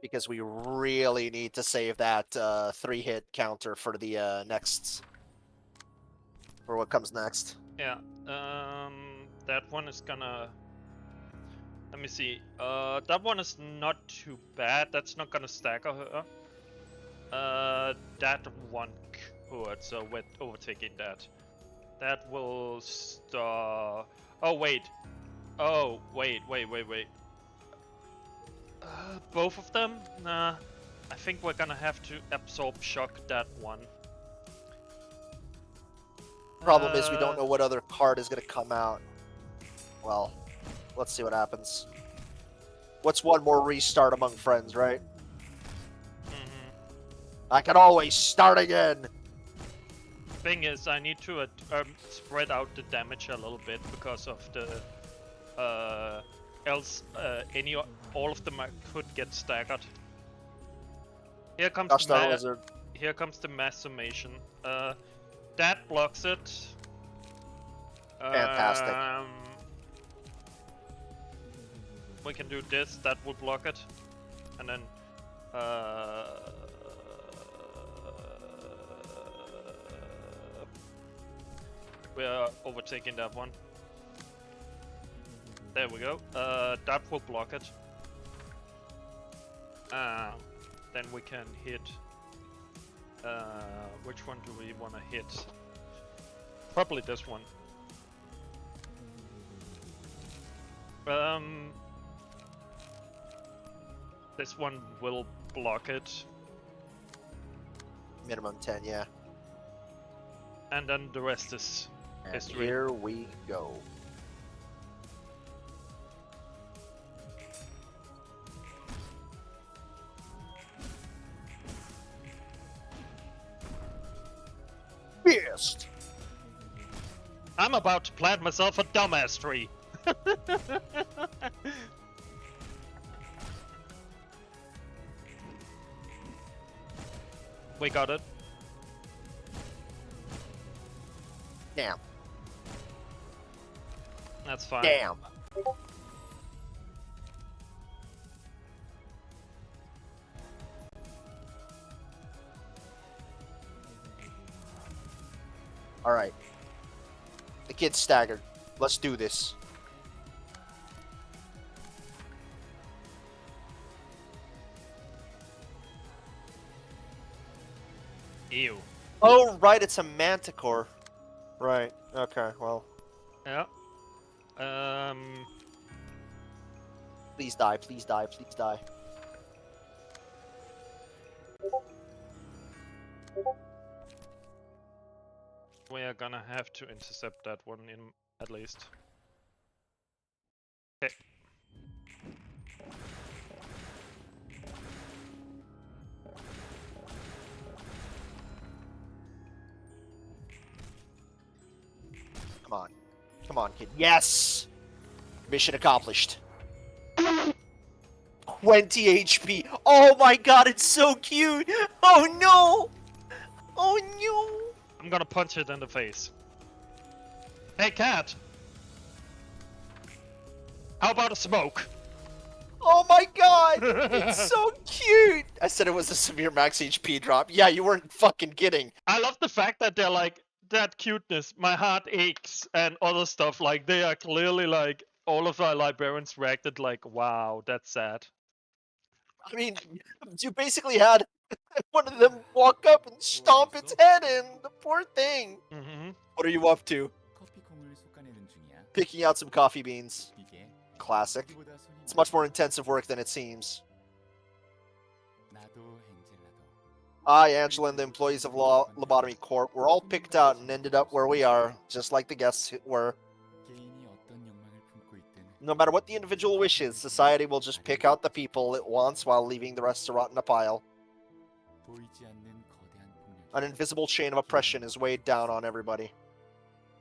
because we really need to save that 3-hit counter for the next, for what comes next. Yeah, that one is gonna... Let me see. That one is not too bad. That's not gonna stagger her. That one could, so we're overtaking that. That will start... Oh, wait. Oh, wait. Both of them? Nah. I think we're gonna have to absorb shock that one. Problem is we don't know what other card is going to come out. Well, let's see what happens. What's one more restart among friends, right? I can always start again! Thing is, I need to spread out the damage a little bit because of the... else, all of them could get staggered. Here comes here comes the mass summation. That blocks it. Fantastic. We can do this, that will block it. And then we are overtaking that one. There we go. That will block it. Then we can hit... which one do we want to hit? Probably this one. This one will block it. Minimum 10, yeah. And then the rest is And history. here we go. Fist! I'm about to plant myself a dumbass tree. We got it. Damn. That's fine. Damn. Alright. The kid's staggered. Let's do this. Ew. Oh, right, it's a manticore. Right, okay, well. Yeah. Please die, please die, please die. We are gonna have to intercept that one in at least. Okay. Come on. Come on, kid. Yes! Mission accomplished. 20 HP. Oh my god, it's so cute! Oh no! Oh no! I'm gonna punch it in the face. Hey, cat! How about a smoke? Oh my god! It's so cute! I said it was a severe max HP drop. Yeah, you weren't fucking kidding. I love the fact that they're like, that cuteness, my heart aches, and other stuff. Like, they are clearly like, all of our librarians reacted like, wow, that's sad. I mean, you basically had one of them walk up and stomp its head in. The poor thing. Mm-hmm. What are you up to? 커피콩을 솎아내는 중이야. Picking out some coffee beans. 이게 Classic. 그보다 손이 It's much more intensive work than it seems. 나도 엔젤라도 I, Angela, and the employees of Lobotomy Corp were all picked out and ended up where we are, just like the guests were. 개인이 어떤 욕망을 품고 있든 No matter what the individual wishes, society will just pick out the people it wants while leaving the rest to rot in a pile. 보이지 않는 거대한 폭력이 An invisible chain of oppression is weighed down on everybody.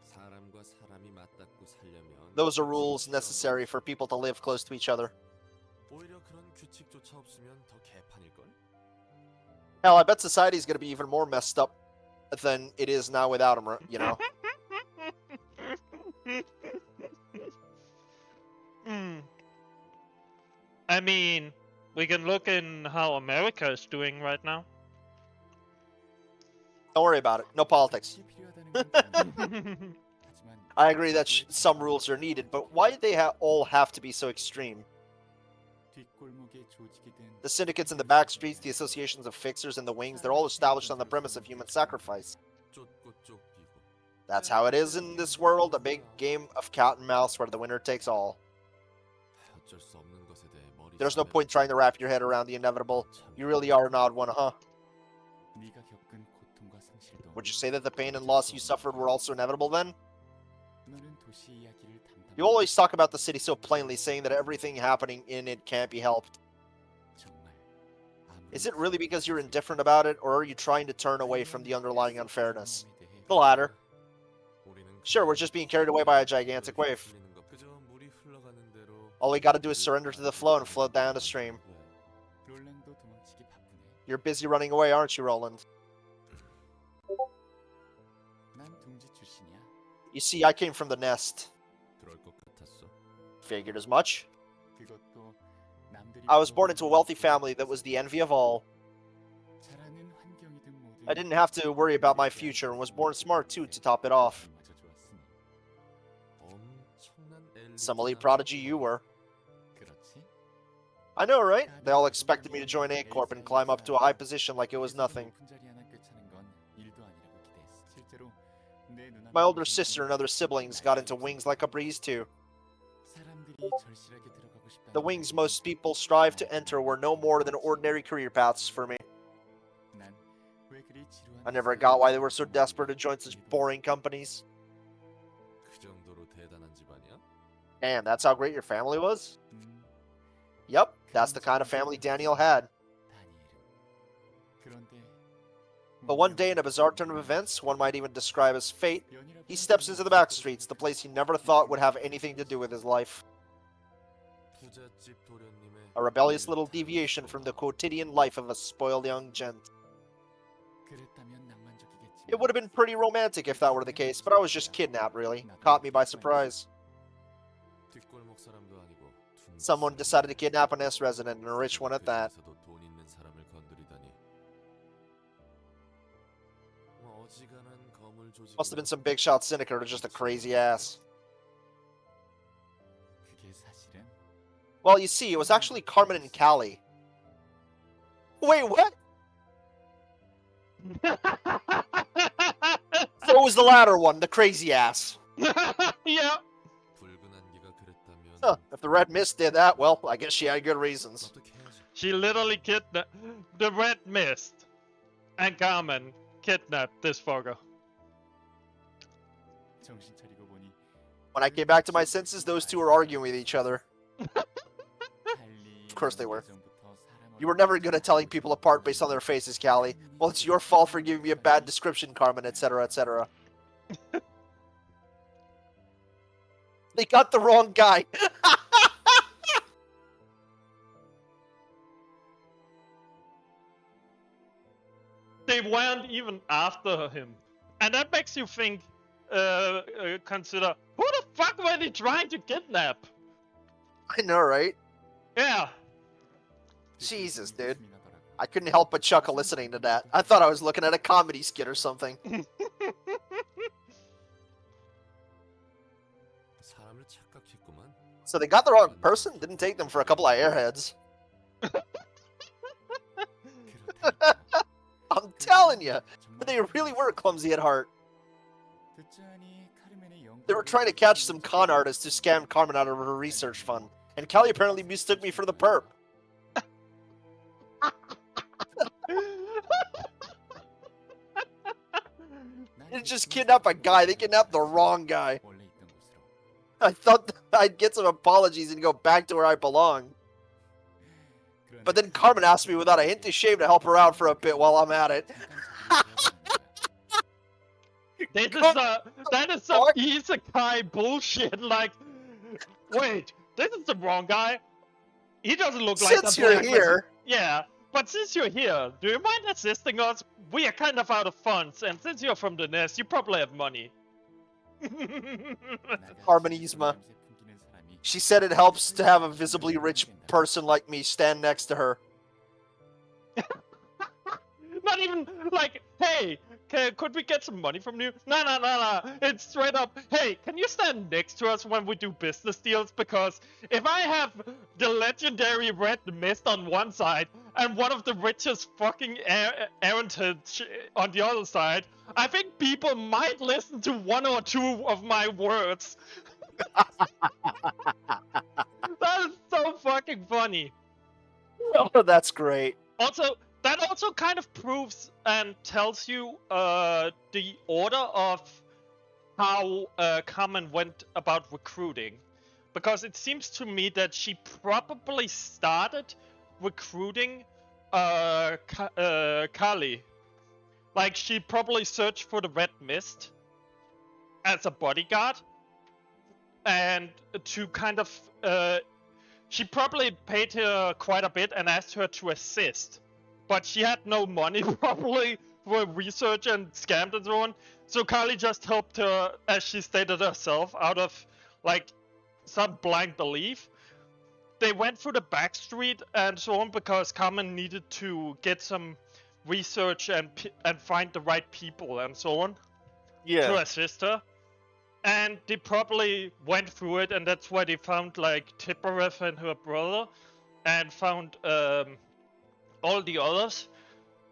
사람과 사람이 맞닿고 살려면 Those are rules necessary for people to live close to each other. 오히려 그런 규칙조차 없으면 더 개판일걸? Hell, I bet society's gonna be even more messed up than it is now without them, you know? I mean, we can look in how America is doing right now. Don't worry about it. No politics. 필요하다는 건 당연해. 하지만 I agree that some rules are needed, but why do they all have to be so extreme? 뒷골목에 조직이든 The syndicates in the back streets, the associations of fixers, and the wings, they're all established on the premise of human sacrifice. 쫓고 쫓기고 That's how it is in this world, a big game of cat and mouse where the winner takes all. 어쩔 수 없는 것에 대해 머리 There's no 싸매고 point trying to wrap your head around the inevitable. You really are an odd one, huh? 네가 겪은 고통과 상실도 Would you say that the pain and loss you suffered were also inevitable then? 너는 도시 이야기를 담당. You always talk about the city so plainly, saying that everything happening in it can't be helped. 정말 아무리 Is it really because you're indifferent about it, or are you trying to turn away from the underlying unfairness? 사람에 대해 The latter. 우리는 Sure, we're just being carried away by a gigantic wave. 풀리는 것. 그저 물이 흘러가는 대로 All we gotta do is surrender to the flow and float down the stream. 롤랑도 도망치기 바쁘네. You're busy running away, aren't you, Roland? 난 둥지 출신이야. You see, I came from the nest. 그럴 것 같았어. Figured as much. 그것도 남들이 I was born 부러워하는 into a wealthy family that was the envy of all. 잘하는 환경이든 뭐든 I didn't have to worry about my future and was born smart too to top it off. 마저 좋았으니. 엄청난 Some elite 엘리트나 prodigy you were. 그렇지? I know, right? They all expected me to join A Corp and climb up to a high position like it was nothing. 높은 자리 하나 꿰차는 건 일도 아니라고 기대했어. 실제로 내 눈앞에 My older sister and other siblings got into wings like a breeze too. 사람들이 절실하게 들어가고 싶다는 The wings most people strive to enter were no more than ordinary career paths for me. 난왜 그리 지루한 I never got why they were so desperate to join such boring companies. 그 정도로 대단한 집안이야? Damn, that's how great your family was? 음, Yep, that's the kind of family Daniel had. 다니엘은. 그런데 But one day in a bizarre turn of events, one might even describe as fate, he steps into the back streets, the place he never thought would have anything to do with his life. 부잣집 도련님의 A rebellious little deviation from the quotidian life of a spoiled young gent. 그랬다면 낭만적이겠지. It would have been pretty romantic if that were the case, but I was just kidnapped, really. Caught me by surprise. 뒷골목 사람도 아니고 둔 Someone decided to kidnap an S resident, and a rich one at that. 그중에서도 돈 있는 사람을 건드리다니. 어지간한 거물 조직. Must have been some big shot cynic or just a crazy ass. 그게 사실은 Well, you see, it was actually Carmen and Callie. Wait, what? So it was the latter one, the crazy ass. Yeah. 붉은 안개가 그랬다면 Huh, if the Red Mist did that, well, I guess she had good reasons. 어떻게 해야지? She literally kidnapped the Red Mist and Carmen kidnapped this fucker. 정신 차리고 보니 When I came back to my senses, those two were arguing with each other. 달리 Of course they were. 예전부터 사람 You were never good at telling people apart based on their faces, Callie. Well, it's your fault for giving me a bad description, Carmen, etc., etc. They got the wrong guy. They weren't even after him. And that makes you think, consider, who the fuck were they trying to kidnap? I know, right? Yeah. Jesus, dude. I couldn't help but chuckle listening to that. I thought I was looking at a comedy skit or something. 사람을 착각했구만. So they got the wrong person? Didn't take them for a couple of airheads. I'm telling you, they really were clumsy at heart. They were trying to catch some con artists to scam Carmen out of her research fund, and Callie apparently mistook me for the perp. They didn't just kidnap a guy, they kidnapped the wrong guy. I thought I'd get some apologies and go back to where I belong. But then Carmen asked me without a hint of shame to help her out for a bit while I'm at it. That is some isekai bullshit. Like, wait, this is the wrong guy. He doesn't look like Since the you're black here, person. Yeah, but since you're here, do you mind assisting us? We are kind of out of funds, and since you're from the nest, you probably have money. Harmonisma. She said it helps to have a visibly rich person like me stand next to her. Not even like, hey, could we get some money from you? No. It's straight up, hey, can you stand next to us when we do business deals? Because if I have the legendary red mist on one side and one of the richest fucking errantage on the other side, I think people might listen to one or two of my words. That is so fucking funny. Oh, that's great. Also, that also kind of proves and tells you the order of how Carmen went about recruiting. Because it seems to me that she probably started recruiting Kali. Like, she probably searched for the Red Mist as a bodyguard. And to kind of... she probably paid her quite a bit and asked her to assist. But she had no money probably for research and scams and so on. So Carly just helped her, as she stated herself, out of like some blind belief. They went through the back street and so on because Carmen needed to get some research and find the right people and so on to assist her. And they probably went through it, and that's why they found like Tippereth and her brother, and found all the others.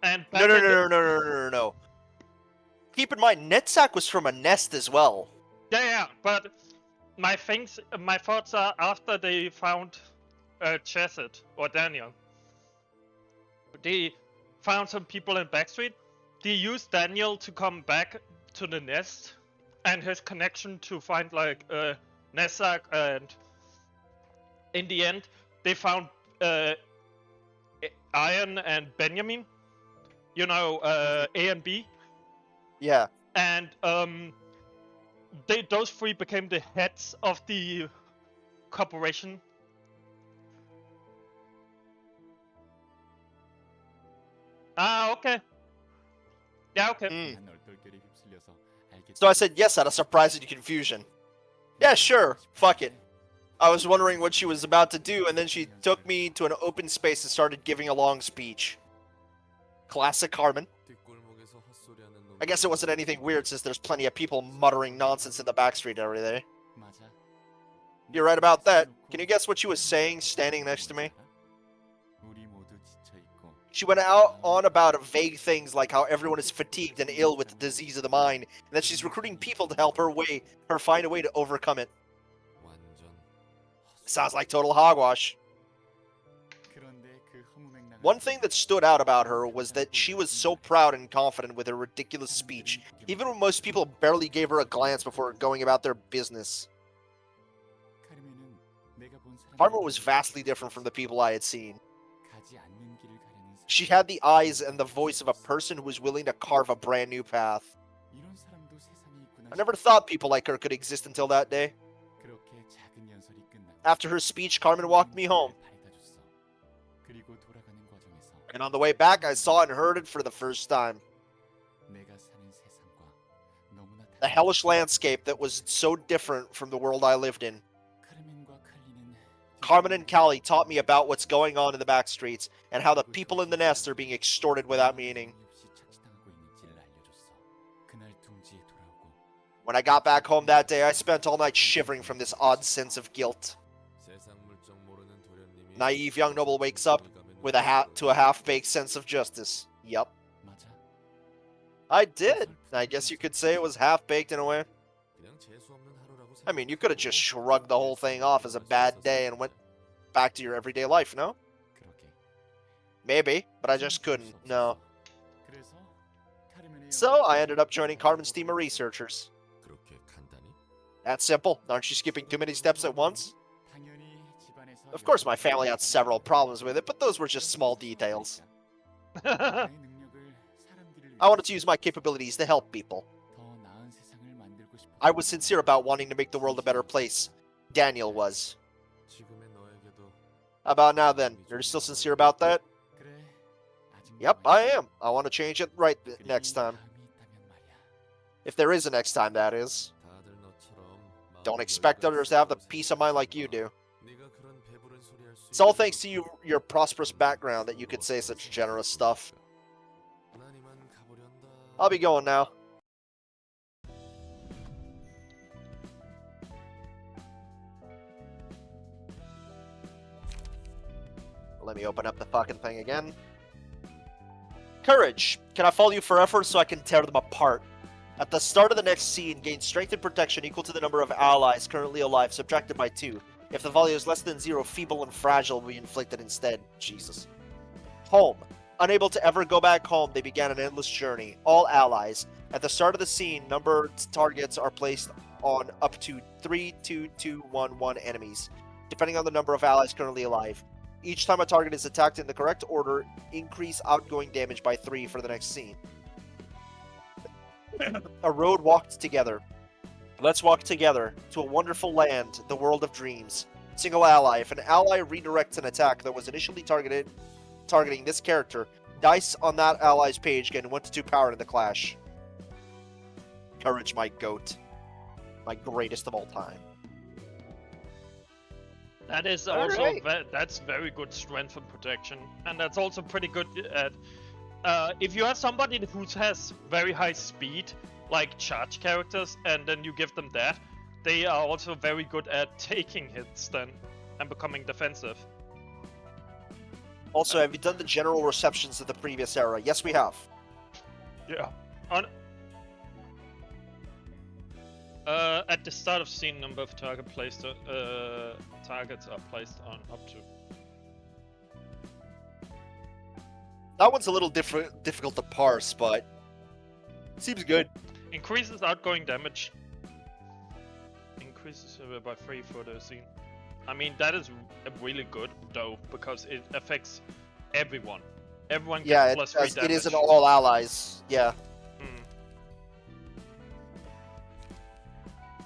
And No. Keep in mind, Netsack was from a nest as well. Yeah, but my thoughts are after they found Chesed or Daniel. They found some people in Backstreet. They used Daniel to come back to the nest, and his connection to find like Netsack, and in the end, they found Iron and Benjamin. You know, A and B. Yeah. And those three became the heads of the corporation. Ah, okay. Yeah, okay. So I said yes out of surprise and confusion. Yeah, sure. Fuck it. I was wondering what she was about to do, and then she took me to an open space and started giving a long speech. Classic Carmen. I guess it wasn't anything weird since there's plenty of people muttering nonsense in the backstreet every day. You're right about that. Can you guess what she was saying standing next to me? She went on about vague things like how everyone is fatigued and ill with the disease of the mind, and that she's recruiting people to help her find a way to overcome it. Sounds like total hogwash. One thing that stood out about her was that she was so proud and confident with her ridiculous speech, even when most people barely gave her a glance before going about their business. Carmen was vastly different from the people I had seen. She had the eyes and the voice of a person who was willing to carve a brand new path. I never thought people like her could exist until that day. After her speech, Carmen walked me home. 밝아줬어. 그리고 돌아가는 과정에서 And on the way back, I saw and heard it for the first time. 내가 사는 세상과 너무나 The 다른 hellish landscape that was so different from the world I lived in. 카르멘과 칼리는 Carmen and Callie taught me about what's going on in the back streets and how the people in the nest are being extorted without meaning. 없이 착취당하고 있는지를 알려줬어. 그날 둥지에 돌아오고 When I got back home that day, I spent all night shivering from this odd sense of guilt. 세상 물정 모르는 도련님이 Naive young noble wakes up with a half-baked sense of justice. Yup. 맞아? I did. I guess you could say it was half-baked in a way. 그냥 재수 없는 하루라고 I mean, you could have just shrugged the whole thing off as a bad day and went back to your everyday life, no? 그러게. Maybe, but I just couldn't, no. 그래서 카르멘의 So, I ended up joining Carmen's team of researchers. 그렇게 간단히? That's simple. Aren't you skipping too many steps at once? 당연히 집안에서 Of course, my family had several problems with it, but those were just small details. 나의 능력을 사람들을 I wanted to use my capabilities to help people. 더 나은 세상을 만들고 싶어. I was sincere about wanting to make the world a better place. Daniel was. 지금의 너에게도 How about now then? You're still sincere about that? 그래. 아직 Yep, 남아있어. I am. I want to change it right 그리고 next time. 다음이 있다면 말이야. If there is a next time, that is. 다들 너처럼 Don't 마음이 expect 열려 others to have the 있어서 peace of mind like you do. 네가 그런 배부른 소리 할수 It's all 있는 thanks to you, your prosperous background, that you could say such generous stuff. 난 이만 가보련다. I'll be going now. Let me open up the fucking thing again. Courage. Can I follow you forever so I can tear them apart? At the start of the next scene, gain strength and protection equal to the number of allies currently alive, subtracted by 2. If the value is less than 0, feeble and fragile will be inflicted instead. Jesus. Home. Unable to ever go back home, they began an endless journey. All allies. At the start of the scene, numbered targets are placed on up to 3, 2, 2, 1, 1 enemies, depending on the number of allies currently alive. Each time a target is attacked in the correct order, increase outgoing damage by 3 for the next scene. A road walked together. Let's walk together to a wonderful land, the world of dreams. Single ally. If an ally redirects an attack that was initially targeting this character, dice on that ally's page gain 1 to 2 power in the clash. Courage, my goat. My greatest of all time. That is All also right. that's very good strength and protection, and that's also pretty good at. If you have somebody who has very high speed, like charge characters, and then you give them that, they are also very good at taking hits then and becoming defensive. Also, have you done the general receptions of the previous era? Yes, we have. Yeah. At the start of scene, number of targets are placed on up to. That one's a little difficult to parse, but seems good. Increases outgoing damage. Increases by 3 for the scene. I mean, that is really good though, because it affects everyone. Everyone gets Yeah, plus 3 damage. it isn't all allies. Yeah.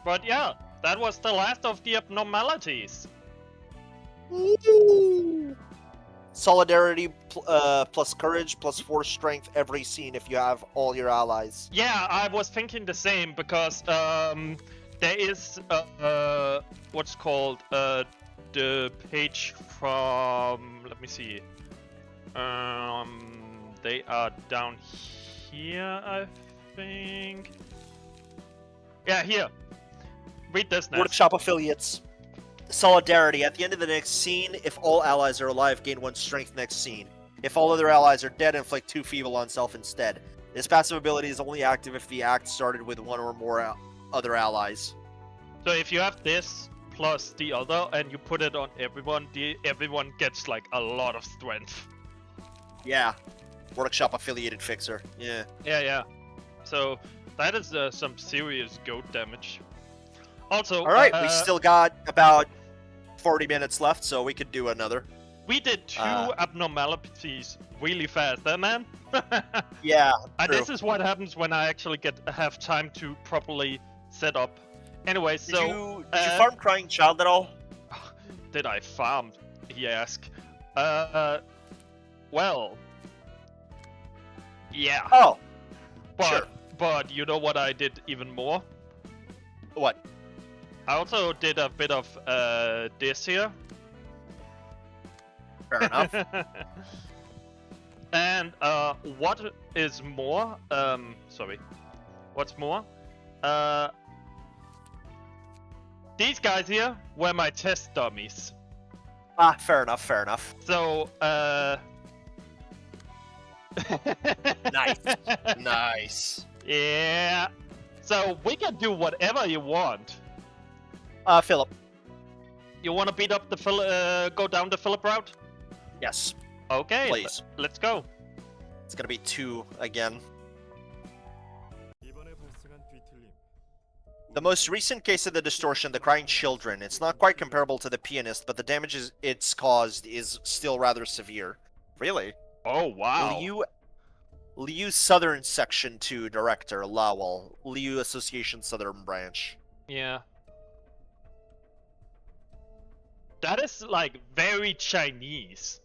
But yeah, that was the last of the abnormalities. Solidarity plus courage plus 4 strength every scene if you have all your allies. Yeah, I was thinking the same because there is what's called the page from, let me see. They are down here, I think. Yeah, here. Read this now. Workshop affiliates. Solidarity. At the end of the next scene, if all allies are alive, gain 1 strength next scene. If all other allies are dead, inflict 2 feeble on self instead. This passive ability is only active if the act started with 1 or more other allies. So if you have this plus the other and you put it on everyone, everyone gets like a lot of strength. Yeah. Workshop affiliated fixer. Yeah. Yeah. So that is some serious goat damage. Also, Alright, we still got about 40 minutes left, so we could do another. we did 2 abnormalities really fast, eh, man? Yeah, And true. this is what happens when I actually have time to properly set up. Anyway, Did you farm Crying Child at all? did I farm? He asked. Well, yeah. Oh, But sure. but you know what I did even more? What? I also did a bit of this here. Fair enough. And what is more? Sorry. What's more? These guys here were my test dummies. Ah, fair enough. Fair enough. So Nice. Nice. Yeah. So we can do whatever you want. Philip. You want to beat up the go down the Philip route? Yes. Okay. Please. Let's go. It's gonna be 2 again. 이번에 발생한 뒤틀림. The most recent case of the distortion, the crying children, it's not quite comparable to the pianist, but the damage it's caused is still rather severe. Really? Oh wow. Liu Southern Section 2 Director, Lowell. Liu Association Southern Branch. Yeah. That is like very Chinese.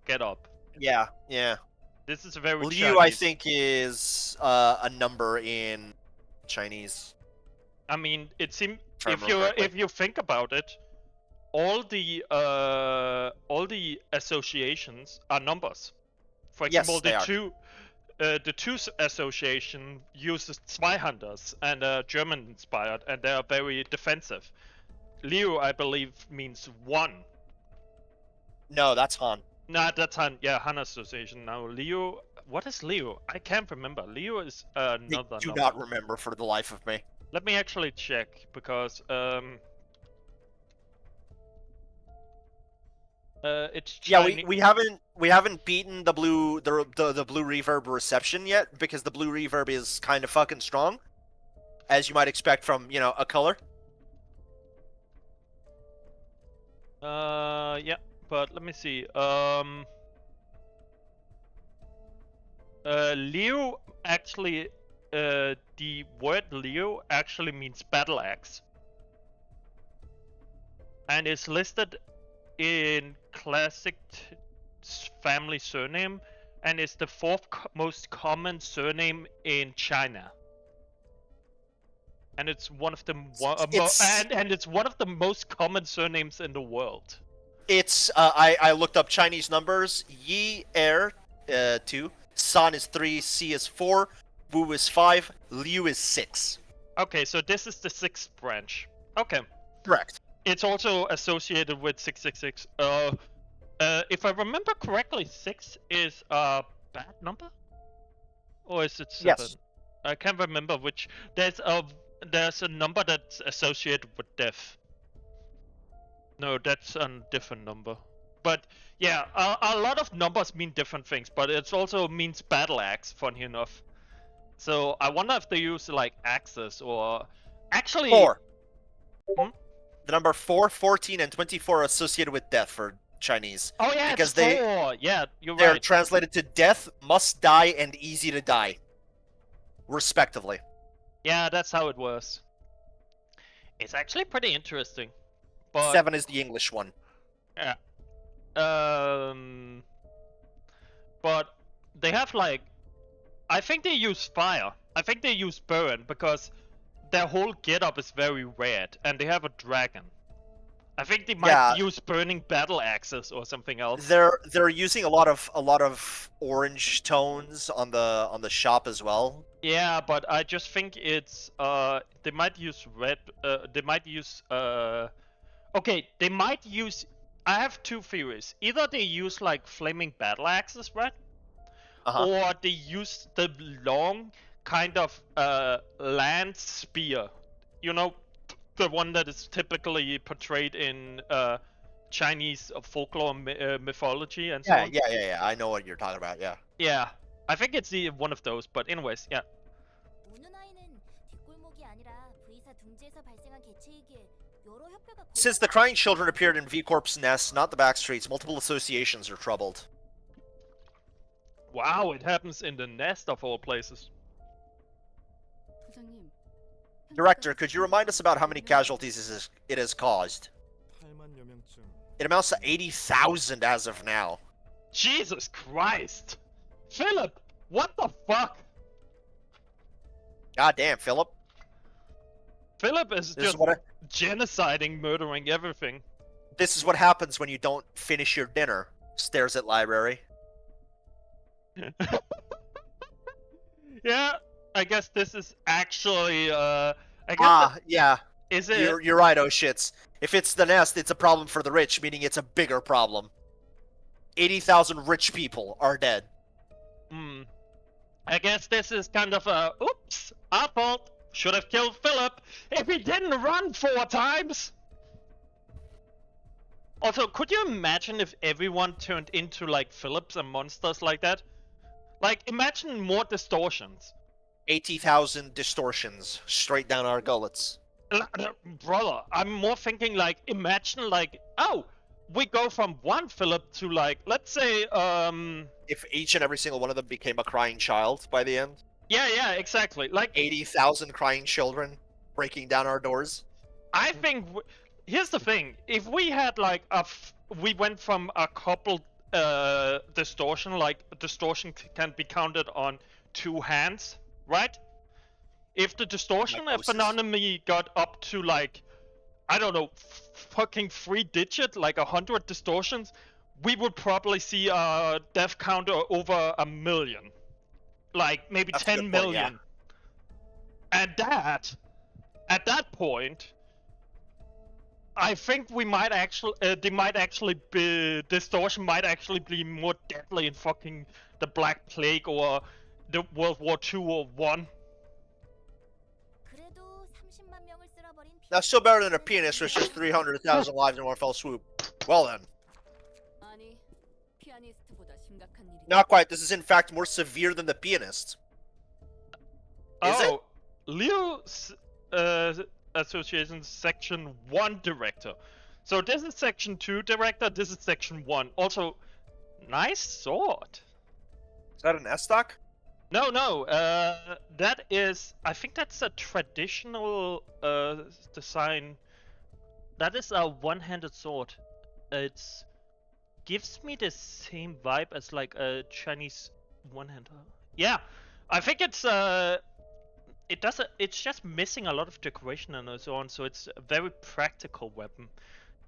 Get up. Yeah, yeah. This is very Liu, Chinese. I think, is a number in Chinese. I mean, it seems If I remember correctly. if you think about it, all the associations are numbers. For Yes, example, they are. the two association uses spy hunters and German inspired, and they are very defensive. Liu, I believe, means one. No, that's Han. Nah, that's Han. Yeah, Han association. Now Liu, what is Liu? I can't remember. Liu is I another do number. not remember for the life of me. Let me actually check because it's Yeah, Chinese. we haven't beaten the blue reverb reception yet because the blue reverb is kind of fucking strong, as you might expect from a color. Yeah, but let me see. Liu actually, the word Liu actually means battle axe, and is listed in classic family surname, and is the fourth most common surname in China. And it's one of the and it's one of the most common surnames in the world. It's I looked up Chinese numbers. Yi Er 2, San is 3, Si is 4, Wu is 5, Liu is 6. Okay, so this is the sixth branch. Okay. Correct. It's also associated with 666. If I remember correctly, 6 is a bad number? Or is it 7? Yes. I can't remember which. There's a number that's associated with death. No, that's a different number. But yeah, a lot of numbers mean different things, but it also means battle axe, funny enough. So I wonder if they use like axes or actually 4. Hmm? The number 4, 14, and 24 are associated with death for Chinese. Oh yeah, because it's 4. Yeah, you're They're right. translated to death, must die, and easy to die, respectively. Yeah, that's how it was. It's actually pretty interesting. But 7 is the English one. yeah. But they have like, I think they use fire. I think they use burn because their whole getup is very red, and they have a dragon. I think they might use burning battle axes or something else. They're using a lot of orange tones on the shop as well. Yeah, but I just think it's they might use red. They might use okay, they might use. I have two theories. Either they use like flaming battle axes, right? Or they use the long kind of land spear. You know, the one that is typically portrayed in Chinese folklore mythology and so on. Yeah. I know what you're talking about. Yeah. Yeah, I think it's one of those. But anyways, yeah. Since the crying children appeared in V Corp's nest, not the backstreets, multiple associations are troubled. Wow, it happens in the nest of all places. Director, could you remind us about how many casualties it has caused? 8만여 명쯤. It amounts to 80,000 as of now. Jesus Christ! Philip, what the fuck? God damn, Philip. Philip is This is just what genociding, murdering everything. This is what happens when you don't finish your dinner. Stares at library. Yeah, I guess this is actually, I guess Yeah. is it? You're right, oh shits. If it's the nest, it's a problem for the rich, meaning it's a bigger problem. 80,000 rich people are dead. I guess this is kind of a, oops, our fault. Should have killed Philip if he didn't run 4 times. Also, could you imagine if everyone turned into like Philips and monsters like that? Like, imagine more distortions. 80,000 distortions straight down our gullets. Brother, I'm more thinking like, imagine like, oh, we go from one Philip to like, let's say, If each and every single one of them became a crying child by the end. yeah, exactly. Like 80,000 crying children breaking down our doors. I think here's the thing: if we had like we went from a couple distortion, like distortion can be counted on 2 hands, right? If the distortion phenonomy got up to like, I don't know, fucking 3-digit, like 100 distortions, we would probably see a death counter over 1 million. Like, maybe That's 10 million. Yeah. And that, at that point, I think we might actually, distortion might actually be more deadly in fucking the Black Plague or the World War II or 1. That's still better than a pianist, which is 300,000 lives in one fell swoop. Well then. Not quite. This is in fact more severe than the pianist. Is it? Leo Association Section 1 Director. So this is Section 2 Director, this is Section 1. Also, nice sword. Is that an S-stock? No, that is, I think that's a traditional design. That is a one-handed sword. It's gives me the same vibe as like a Chinese one-hander. Yeah, I think it's it's just missing a lot of decoration and so on, so it's a very practical weapon.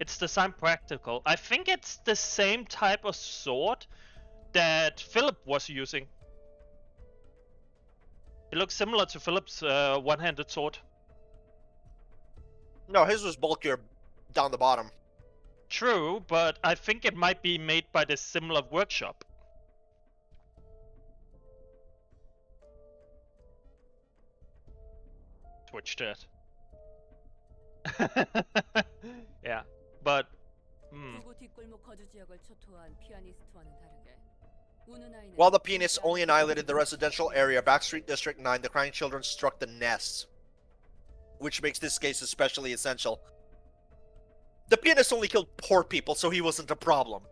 It's designed practical. I think it's the same type of sword that Philip was using. It looks similar to Philip's one-handed sword. No, his was bulkier down the bottom. True, but I think it might be made by the similar workshop. Twitch chat. Yeah, but While the pianist only annihilated the residential area, Backstreet District 9, the crying children struck the nests, which makes this case especially essential. The pianist only killed poor people, so he wasn't a problem.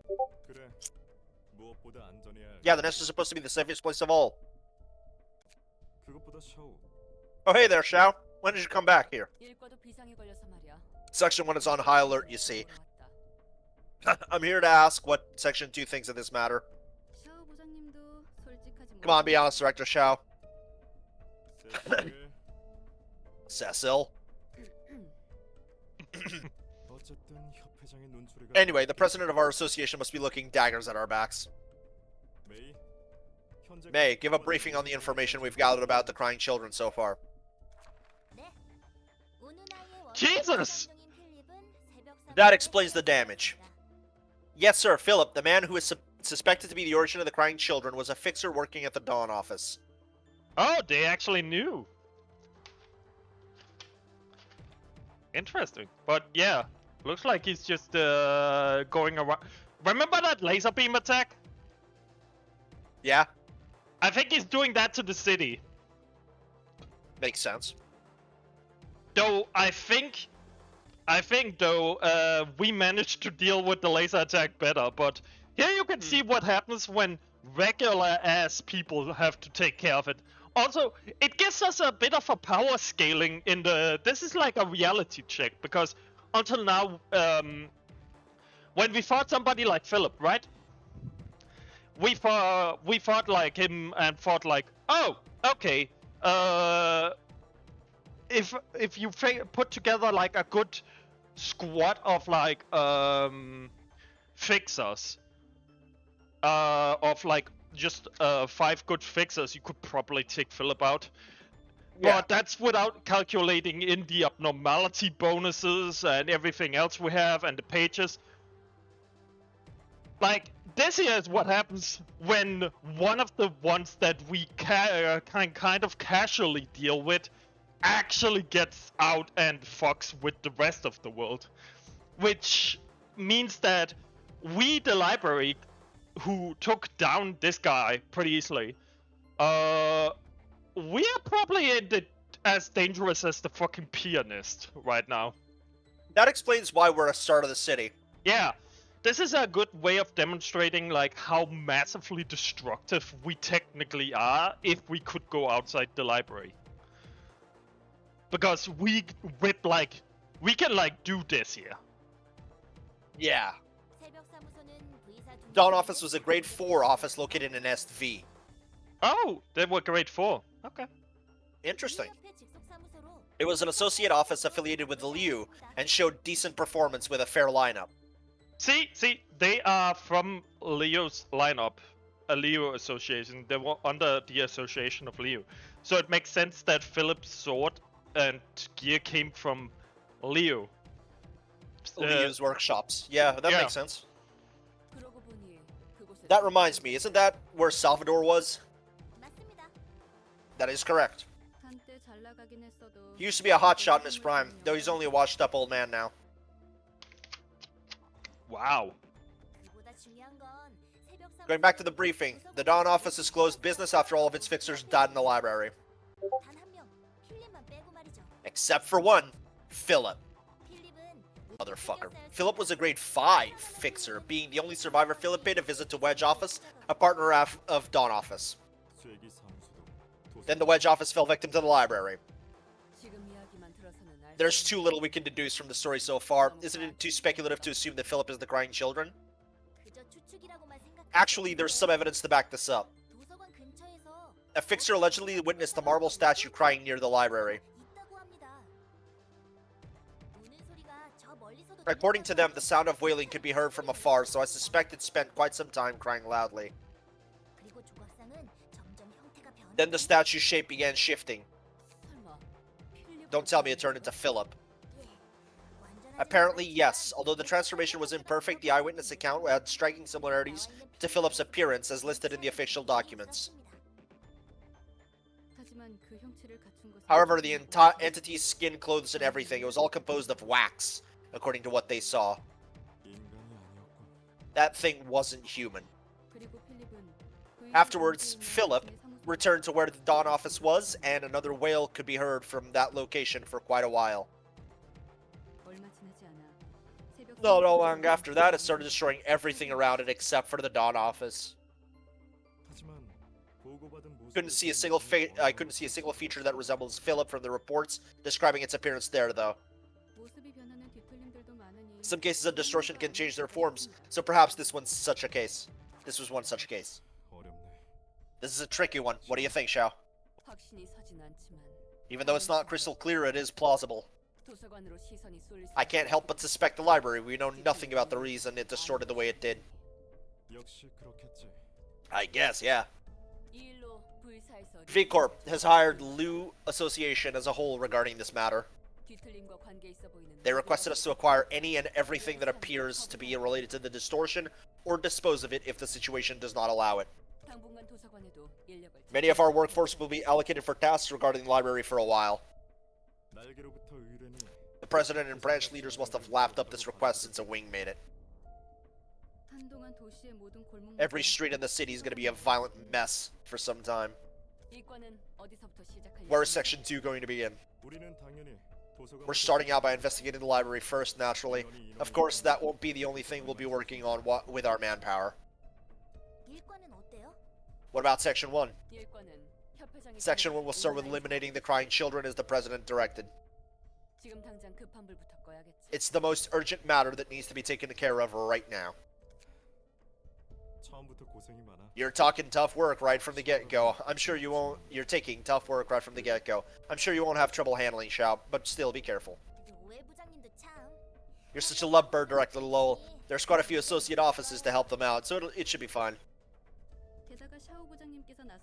Yeah, the nest is supposed to be the safest place of all. Oh, hey there, Xiao. When did you come back here? Section 1 is on high alert, you see. I'm here to ask what Section 2 thinks of this matter. Come on, be honest, Director Xiao. Cecil. Anyway, the president of our association must be looking daggers at our backs. May, give a briefing on the information we've gathered about the crying children so far. Jesus! That explains the damage. Yes, sir, Philip, the man who is suspected to be the origin of the crying children, was a fixer working at the Dawn office. Oh, they actually knew. Interesting. But yeah, looks like he's just going around. Remember that laser beam attack? Yeah, I think he's doing that to the city. makes sense. Though I think though we managed to deal with the laser attack better, but here you can see what happens when regular ass people have to take care of it. Also, it gives us a bit of a power scaling in the... This is like a reality check, because until now, when we fought somebody like Philip, right? We fought like him and thought like, oh, okay. If you put together like a good squad of like fixers, of like just 5 good fixers, you could probably take Philip out. Yeah. But that's without calculating in the abnormality bonuses and everything else we have and the pages. Like, this here is what happens when one of the ones that we kind of casually deal with actually gets out and fucks with the rest of the world. Which means that we, the library, who took down this guy pretty easily, we are probably as dangerous as the fucking pianist right now. That explains why we're a start of the city. Yeah, this is a good way of demonstrating like how massively destructive we technically are if we could go outside the library. Because we can like do this here. Yeah. Dawn office was a grade 4 office located in SV. Oh, they were grade 4. Okay. Interesting. It was an associate office affiliated with the Liu and showed decent performance with a fair lineup. See, they are from Leo's lineup, a Leo association. They were under the association of Leo. So it makes sense that Philip's sword and gear came from Leo. Liu's workshops. Yeah, that yeah. makes sense. That reminds me, isn't that where Salvador was? That is correct. He used to be a hotshot in his prime, though he's only a washed-up old man now. Wow. Going back to the briefing, the Dawn office has closed business after all of its fixers died in the library. Except for one, Philip. Motherfucker. Philip was a grade 5 fixer, being the only survivor. Philip paid a visit to Wedge office, a partner of Dawn office. Then the Wedge office fell victim to the library. There's too little we can deduce from the story so far. Isn't it too speculative to assume that Philip is the crying children? Actually, there's some evidence to back this up. A fixer allegedly witnessed a marble statue crying near the library. According to them, the sound of wailing could be heard from afar, so I suspect it spent quite some time crying loudly. Then the statue's shape began shifting. Don't tell me it turned into Philip. Apparently, yes. Although the transformation was imperfect, the eyewitness account had striking similarities to Philip's appearance as listed in the official documents. However, the entity's skin, clothes, and everything, it was all composed of wax, according to what they saw. That thing wasn't human. Afterwards, Philip returned to where the Dawn office was, and another wail could be heard from that location for quite a while. Not long after that, it started destroying everything around it except for the Dawn office. Couldn't see a single feature that resembles Philip from the reports describing its appearance there, though. Some cases of distortion can change their forms, so perhaps this one's such a case. This was one such case. This is a tricky one. What do you think, Xiao? Even though it's not crystal clear, it is plausible. I can't help but suspect the library. We know nothing about the reason it distorted the way it did. I guess, yeah. V-Corp has hired Liu Association as a whole regarding this matter. They requested us to acquire any and everything that appears to be related to the distortion, or dispose of it if the situation does not allow it. Many of our workforce will be allocated for tasks regarding the library for a while. The president and branch leaders must have lapped up this request since a wing made it. Every street in the city is going to be a violent mess for some time. Where is Section 2 going to be in? We're starting out by investigating the library first, naturally. Of course, that won't be the only thing we'll be working on with our manpower. What about Section 1? Section 1 will start with eliminating the crying children as the president directed. It's the most urgent matter that needs to be taken care of right now. 처음부터 고생이 많아. You're talking tough work right from the get-go. I'm sure you won't. You're taking tough work right from the get-go. I'm sure you won't have trouble handling Shao, but still be careful. You're such a lovebird, Director Lowell. There's quite a few associate offices to help them out, so it should be fine.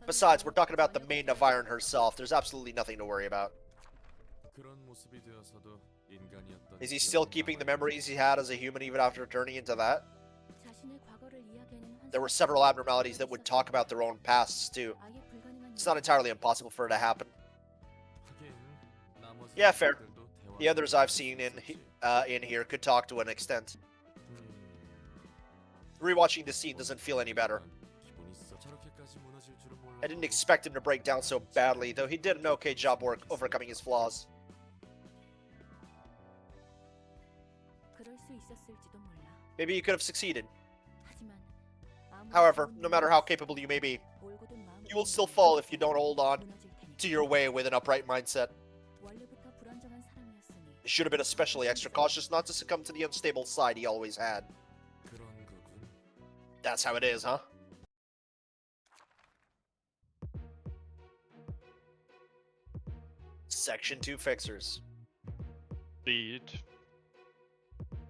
Besides, we're talking about the Maiden of Iron herself. There's absolutely nothing to worry about. 그런 모습이 되어서도 인간이었던 Is he still keeping the memories he had as a human even after turning into that? There were several abnormalities that would talk about their own pasts, too. It's not entirely impossible for it to happen. 하긴 나머지 Yeah, fair. 사람들도 대화- The others I've seen in here could talk to an extent. Rewatching this scene doesn't feel any better. 기분이 썩 저렇게까지 무너질 줄은 몰랐고. I didn't expect him to break down so badly, though he did an okay job overcoming his flaws. Maybe you could have succeeded. However, no matter how capable you may be, you will still fall if you don't hold on to your way with an upright mindset. You should have been especially extra cautious not to succumb to the unstable side he always had. 그런 거군. That's how it is, huh? Section 2 Fixers. Speed.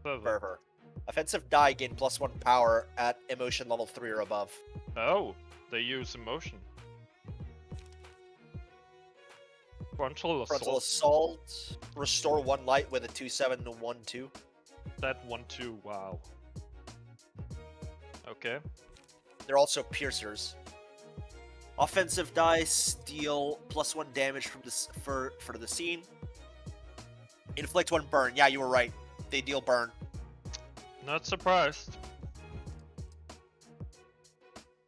Fervor. Offensive die gain +1 power at emotion level 3 or above. Oh, they use emotion. Frontal Frontal assault. Assault. Restore 1 light with a 2/7 to 1/2. That 1/2. Wow. Okay. They're also piercers. Offensive dice deal +1 damage from this for the scene. Inflict 1 burn. Yeah, you were right. They deal burn. Not surprised.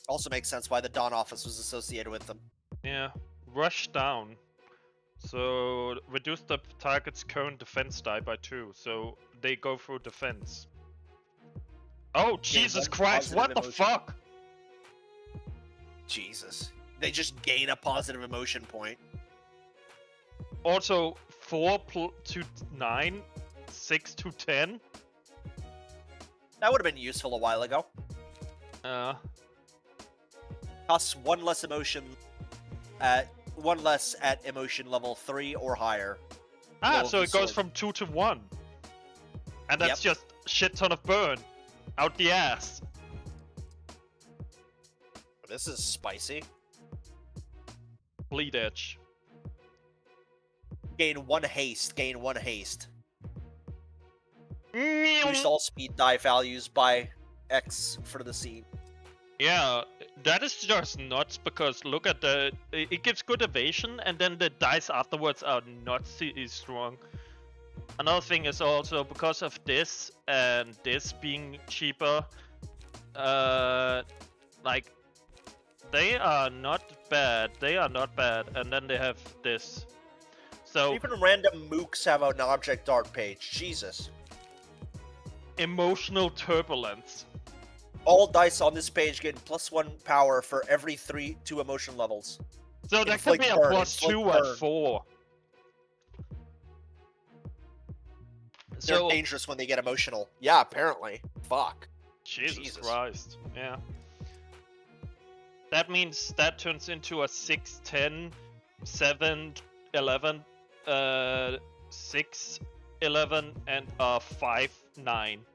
Also makes sense why the Dawn office was associated with them. Yeah. Rush down. So reduce the target's current defense die by 2. So they go through defense. Oh Jesus one Christ! What the positive emotion. fuck? Jesus. They just gain a positive emotion point. Also 4 to 9, 6 to 10. That would have been useful a while ago. Costs 1 less emotion at 1 less at emotion level 3 or higher. Ah, Roll so the it goes sword. from 2 to 1. And that's Yep. just shit ton of burn. Out the ass. This is spicy. Bleed edge. Gain 1 haste. Gain 1 haste. Mm. Boost all speed die values by X for the scene. Yeah, that is just nuts because look at the... It gives good evasion and then the dice afterwards are not strong. Another thing is also because of this and this being cheaper, like, they are not bad. They are not bad. And then they have this. So, Even random mooks have an object art page. Jesus. emotional turbulence. All dice on this page gain +1 power for every 2 emotion levels. So that could Inflict be a burn, +2 inflict burn. at 4. They're So, dangerous when they get emotional. Yeah, apparently. Fuck. Jesus Christ, yeah. That means that turns into a 6, 10, 7, 11, 6, 11, and a 5, 9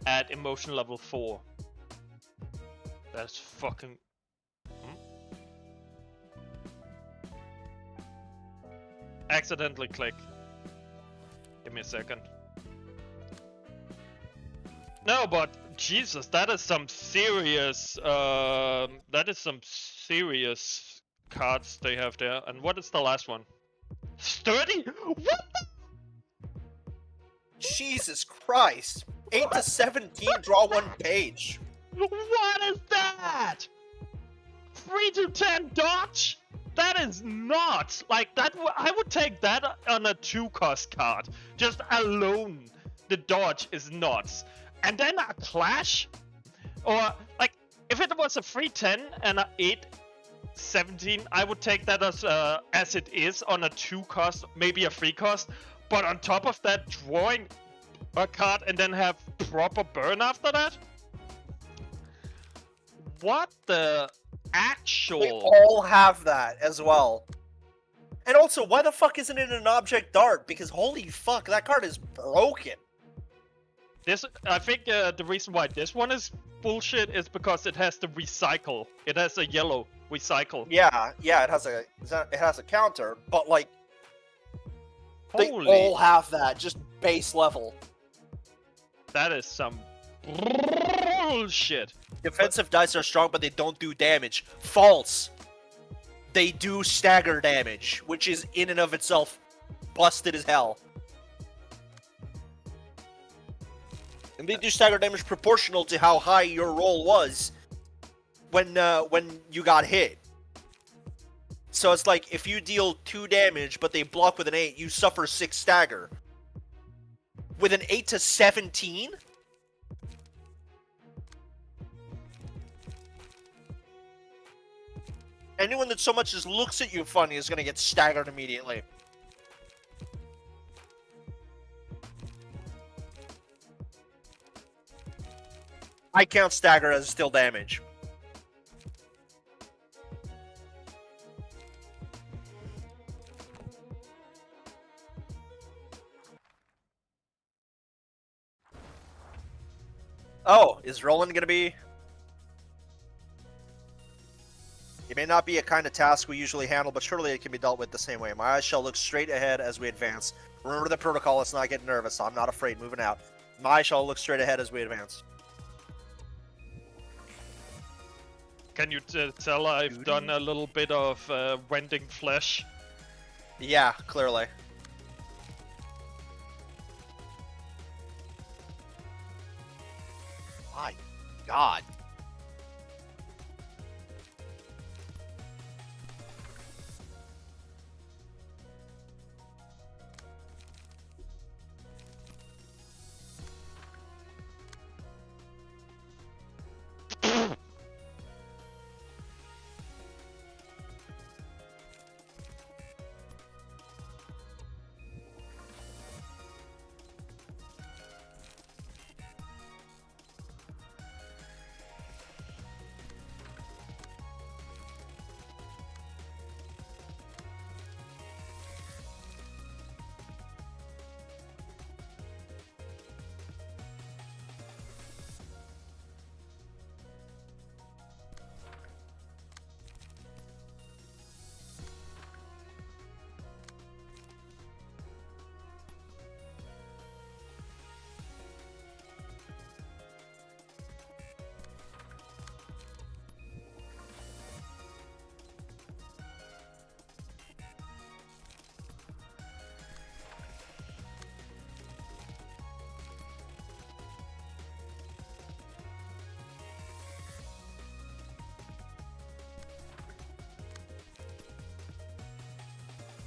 at emotion level 4. That's fucking... Accidentally click. Give me a second. No, but Jesus, that is some serious. That is some serious cards they have there. And what is the last one? Sturdy? What the? Jesus Christ. 8 to 17, draw 1 page. What is that? 3 to 10 dodge? That is nuts. Like that, I would take that on a 2-cost card. Just alone, the dodge is nuts. And then a clash, or like if it was a 3-10 and a 8-17, I would take that as it is on a 2-cost, maybe a 3-cost. but on top of that, drawing a card and then have proper burn after that? What the They actual? all have that as well. And also, why the fuck isn't it an object dart? Because holy fuck, that card is broken. This, I think the reason why this one is bullshit is because it has the recycle. It has a yellow recycle. Yeah, it has a counter, but like they Holy, all have that, just base level. that is some bullshit. Defensive dice are strong, but they don't do damage. False. They do stagger damage, which is in and of itself busted as hell. And they do stagger damage proportional to how high your roll was when you got hit. So it's like if you deal 2 damage, but they block with an 8, you suffer 6 stagger. With an 8 to 17? Anyone that so much as looks at you funny is gonna get staggered immediately. I count stagger as still damage. Oh, is Roland gonna be... It may not be a kind of task we usually handle, but surely it can be dealt with the same way. My eyes shall look straight ahead as we advance. Remember the protocol, let's not get nervous. I'm not afraid, moving out. My eyes shall look straight ahead as we advance. Can you tell I've done a little bit of rending flesh? Yeah, clearly. My God.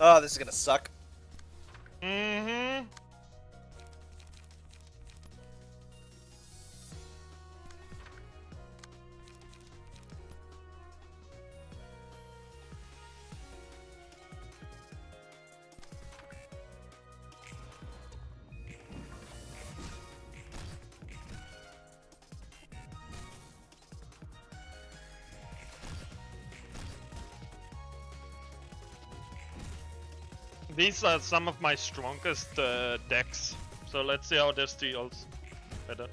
Oh, this is gonna suck. Mm-hmm. These are some of my strongest decks, so let's see how this deals better.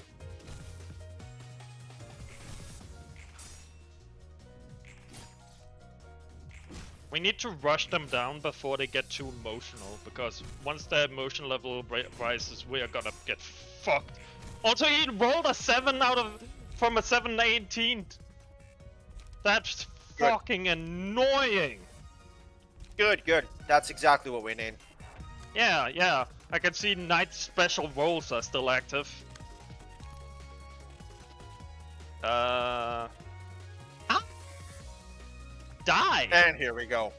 We need to rush them down before they get too emotional, because once their emotion level rises, we are gonna get fucked. Also, he rolled a 7 from a 7-18. That's fucking annoying. Good, good. That's exactly what we need. Yeah. I can see Knight's special rolls are still active. Die! And here we go.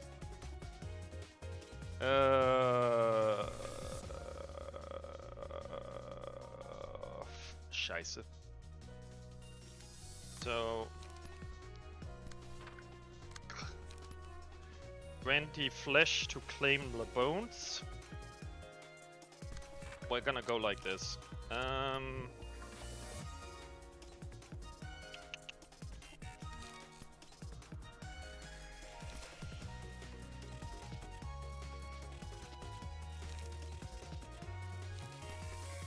Scheiße. So... 20 flesh to claim the bones. we're gonna go like this.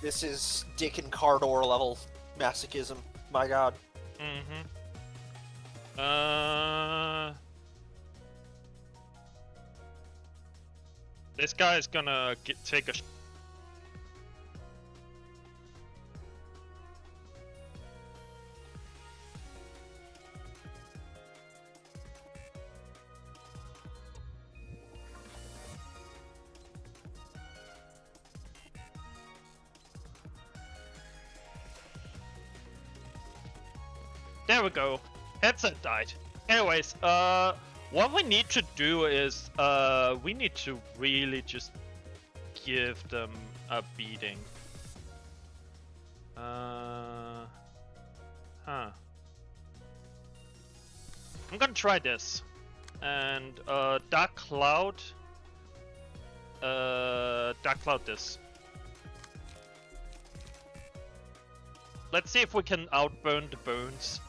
This is Dick and Cardor level masochism. My god. Mm-hmm. This guy is gonna take a. There we go. Headset died. Anyways, what we need to do is, we need to really just give them a beating. Huh. I'm gonna try this. And, Dark Cloud this. Let's see if we can outburn the bones.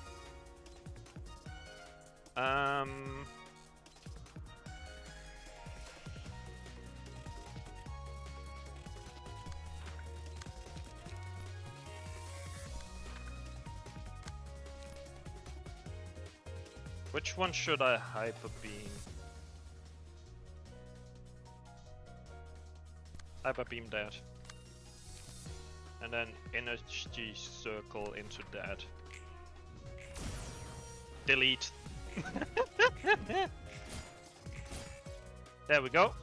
Which one should I hyper beam? Hyper beam that. And then energy circle into that. Delete. There we go.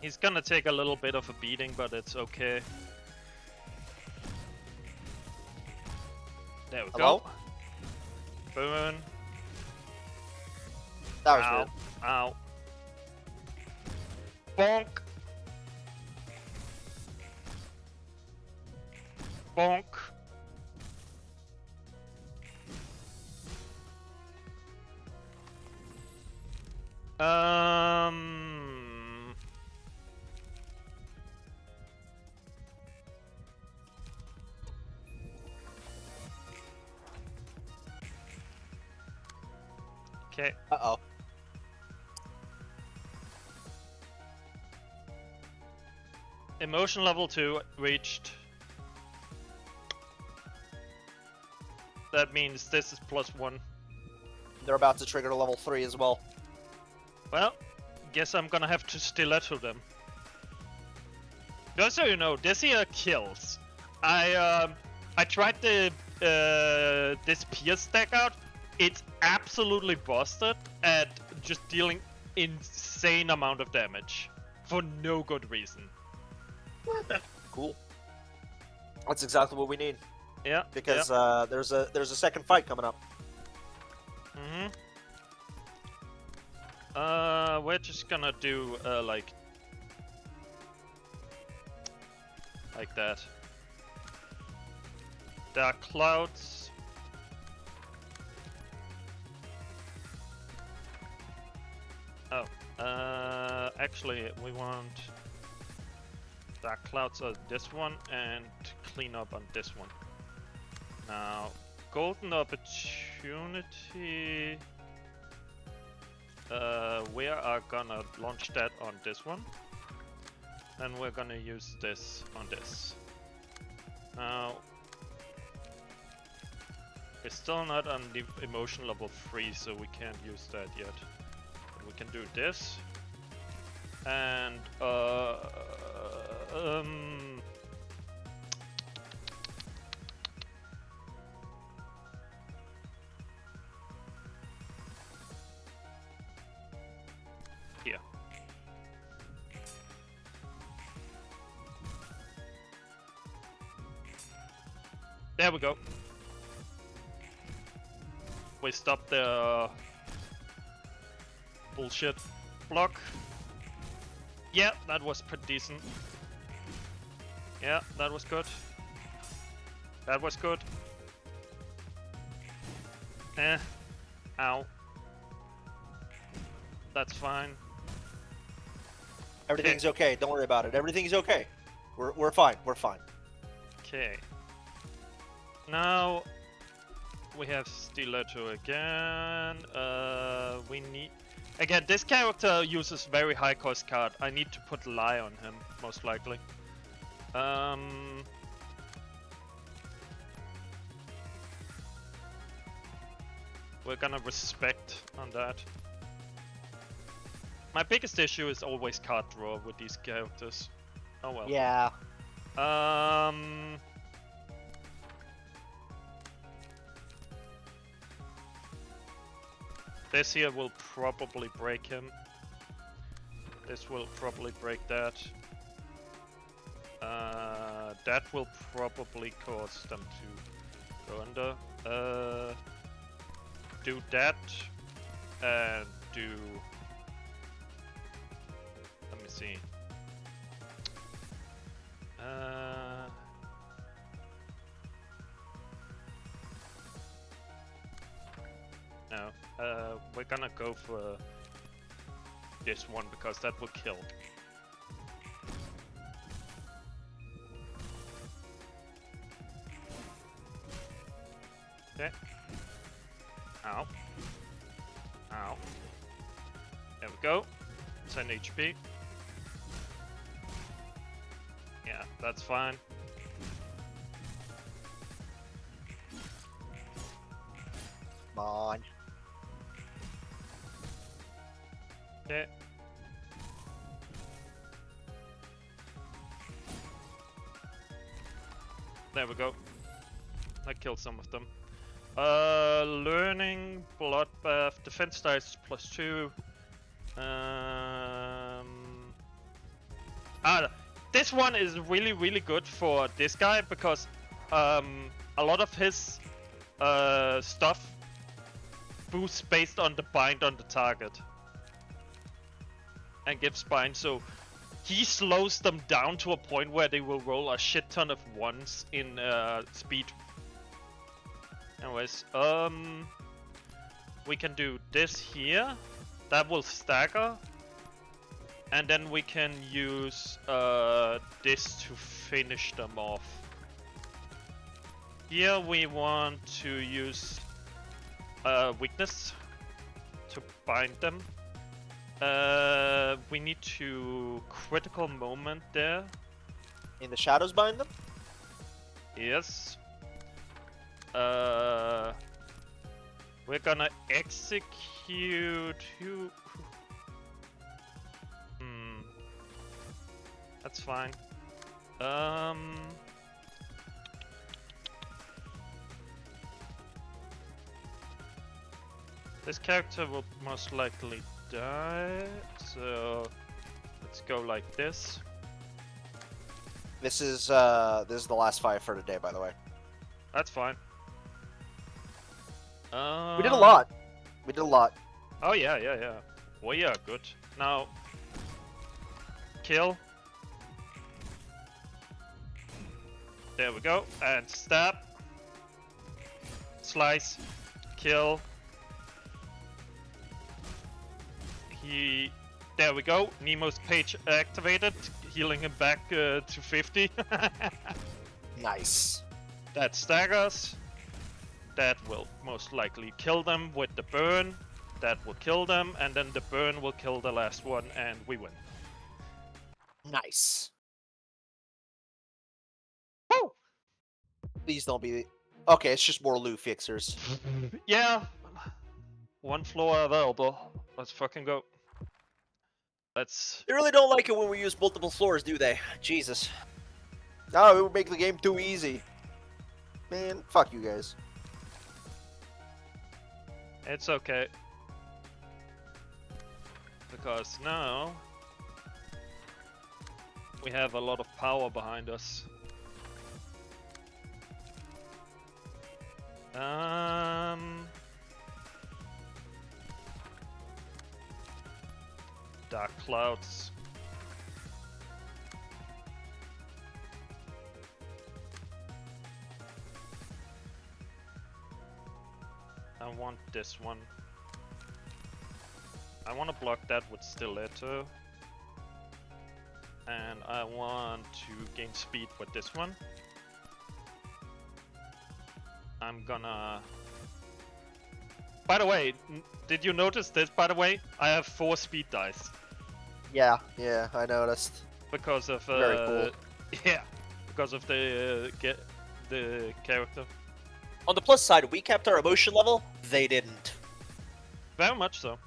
He's gonna take a little bit of a beating, but it's okay. There we Hello? go. Burn. That was Ow. weird. Ow. Bonk. Bonk. Okay. Uh-oh. Emotion level 2 reached. That means this is +1. They're about to trigger level 3 as well. Well, guess I'm gonna have to stiletto them. Just so you know, this here kills. I tried the this Pierce stack out. It's absolutely busted at just dealing insane amount of damage for no good reason. Cool. That's exactly what we need. Yeah. Because there's a second fight coming up. Mm-hmm. We're just gonna do like that. Dark clouds. Oh, actually, we want dark clouds on this one and clean up on this one. Now, golden opportunity. We are gonna launch that on this one. And we're gonna use this on this. Now, we're still not on the emotion level 3, so we can't use that yet. But we can do this. And, here. There we go. We stopped the bullshit block. Yeah, that was pretty decent. Yeah, that was good. That was good. Ow. That's fine. Everything's okay. Don't worry about it. Everything's okay. We're fine. We're fine. Okay. Now we have Stiletto again. We need again. This character uses very high cost card. I need to put Lie on him most likely. We're gonna respect on that. My biggest issue is always card draw with these characters. Oh well. Yeah. This here will probably break him. This will probably break that. That will probably cause them to go under. Do that and do. Let me see. No. We're gonna go for this one because that will kill. Okay. Ow. Ow. There we go. 10 HP. Yeah, that's fine. Come on. Okay. There we go. I killed some of them. Learning, Bloodbath, defense dice +2. This one is really good for this guy because a lot of his stuff boosts based on the bind on the target and gives bind, so he slows them down to a point where they will roll a shit ton of ones in speed. Anyways, we can do this here. That will stagger. And then we can use this to finish them off. Here we want to use weakness to bind them. We need to critical moment there. In the shadows bind them? Yes. We're gonna execute who? That's fine. This character will most likely die, so let's go like this. This is the last fight for today, by the way. That's fine. We did a lot. We did a lot. Oh yeah. We are good. Now, kill. There we go. And stab. Slice. Kill. There we go. Nemo's page activated, healing him back to 50. Nice. That staggers. That will most likely kill them with the burn. That will kill them, and then the burn will kill the last one, and we win. Nice. Woo! Please don't be... Okay, it's just more loot fixers. Yeah. One floor available. Let's fucking go. Let's... They really don't like it when we use multiple floors, do they? Jesus. No, it would make the game too easy. Man, fuck you guys. It's okay. Because now... we have a lot of power behind us. Dark clouds. I want this one. I want to block that with Stiletto. And I want to gain speed with this one. I'm gonna... By the way, did you notice this, by the way? I have 4 speed dice. Yeah, I noticed. Because of... Very cool. Yeah, because of the character. On the plus side, we kept our emotion level. They didn't. Very much so.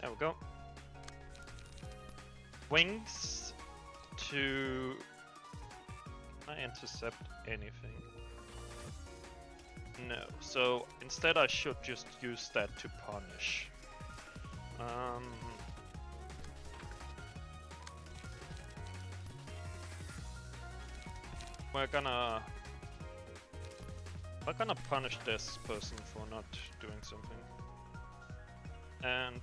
There we go. Wings to... Can I intercept anything? No. So instead I should just use that to punish. We're gonna punish this person for not doing something. And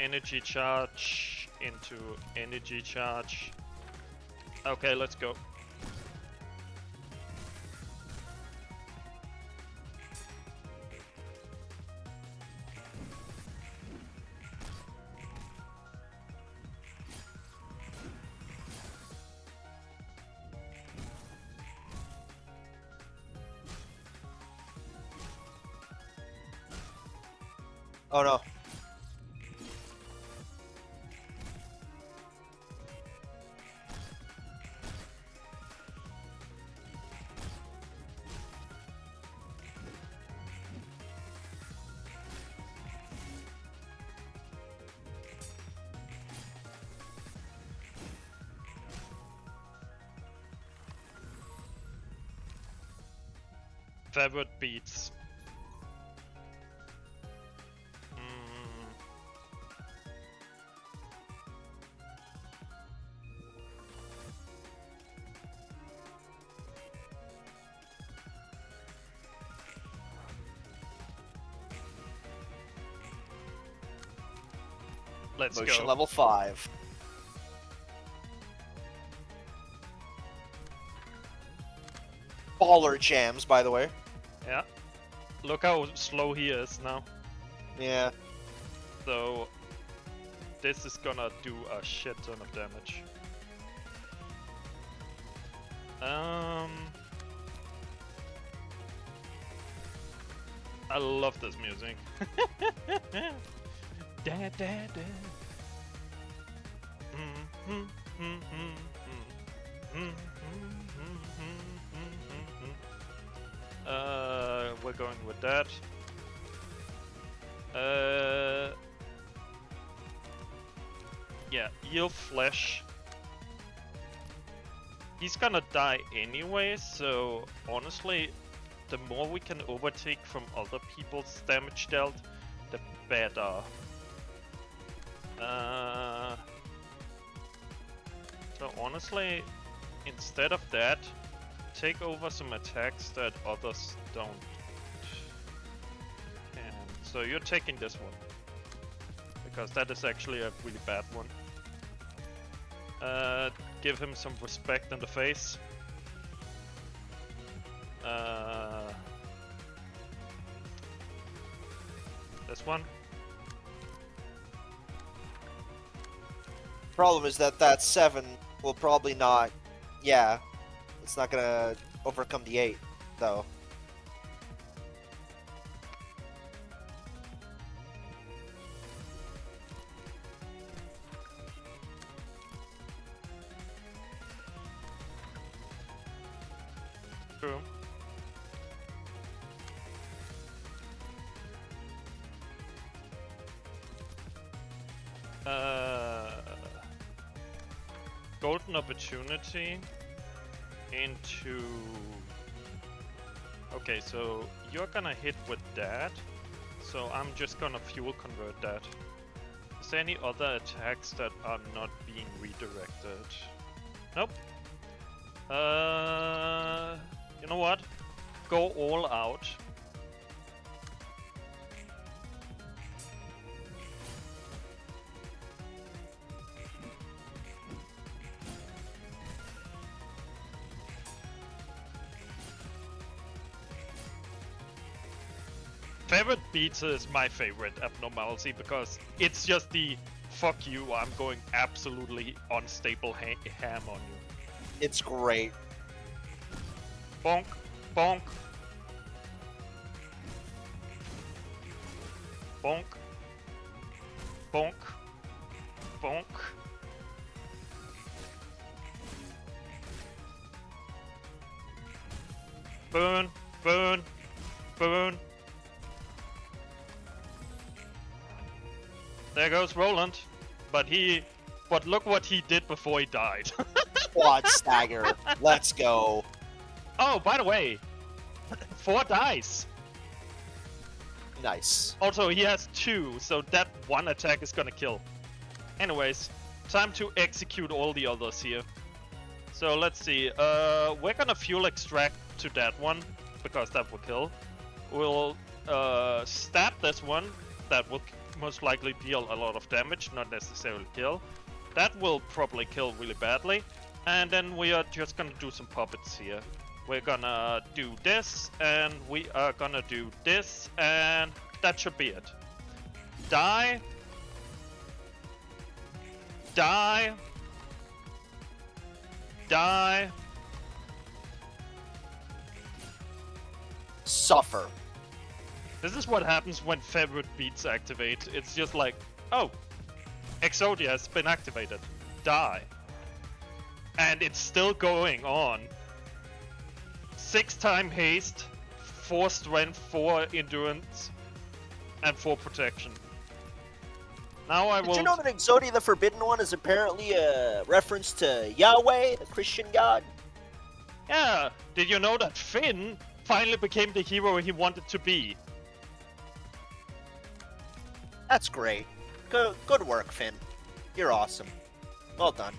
energy charge into energy charge. Okay, let's go. Oh no. Favorite beats. Let's Emotion go. level 5. Baller jams, by the way. Yeah. Look how slow he is now. Yeah. So this is gonna do a shit ton of damage. I love this music. Da, da, da. We're going with that. Yeah, yield flesh. He's gonna die anyway, so honestly, the more we can overtake from other people's damage dealt, the better. So honestly, instead of that, take over some attacks that others don't. And so you're taking this one, because that is actually a really bad one. Give him some respect in the face. This one. Problem is that 7 will probably not. Yeah, it's not gonna overcome the 8, though. True. Golden opportunity into... Okay, so you're gonna hit with that, so I'm just gonna fuel convert that. Is there any other attacks that are not being redirected? Nope. You know what? Go all out. Favorite Beats is my favorite abnormality because it's just the fuck you, I'm going absolutely unstable ham on you. It's great. Bonk, bonk. Bonk. Bonk. Bonk. Burn, burn, burn. There goes Roland. But look what he did before he died. Quad stagger. Let's go. Oh, by the way, 4 dice. Nice. Also, he has 2, so that one attack is gonna kill. Anyways, time to execute all the others here. So let's see. We're gonna fuel extract to that one because that will kill. We'll stab this one. That will most likely deal a lot of damage, not necessarily kill. That will probably kill really badly. And then we are just gonna do some puppets here. We're gonna do this, and we are gonna do this, and that should be it. Die. Die. Die. Suffer. This is what happens when favorite beats activate. It's just like, oh, Exodia has been activated. Die. And it's still going on. 6-time haste, 4 strength, 4 endurance, and 4 protection. Now I will... Did you know that Exodia the Forbidden One is apparently a reference to Yahweh, the Christian god? Yeah, did you know that Finn finally became the hero he wanted to be? That's great. Good work, Finn. You're awesome. Well done.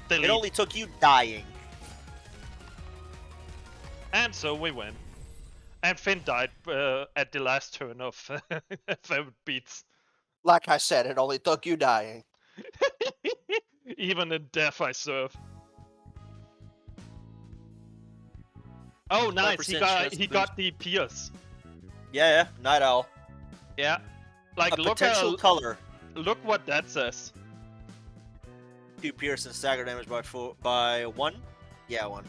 Delete. It only took you dying. And so we win. And Finn died at the last turn of favorite beats. Like I said, it only took you dying. Even in death I serve. Oh, nice. He 5% got chance to got the Pierce. Yeah, Night Owl. Yeah. Like A look potential color. look what that says. 2 pierce and stagger damage by 1? Yeah, 1.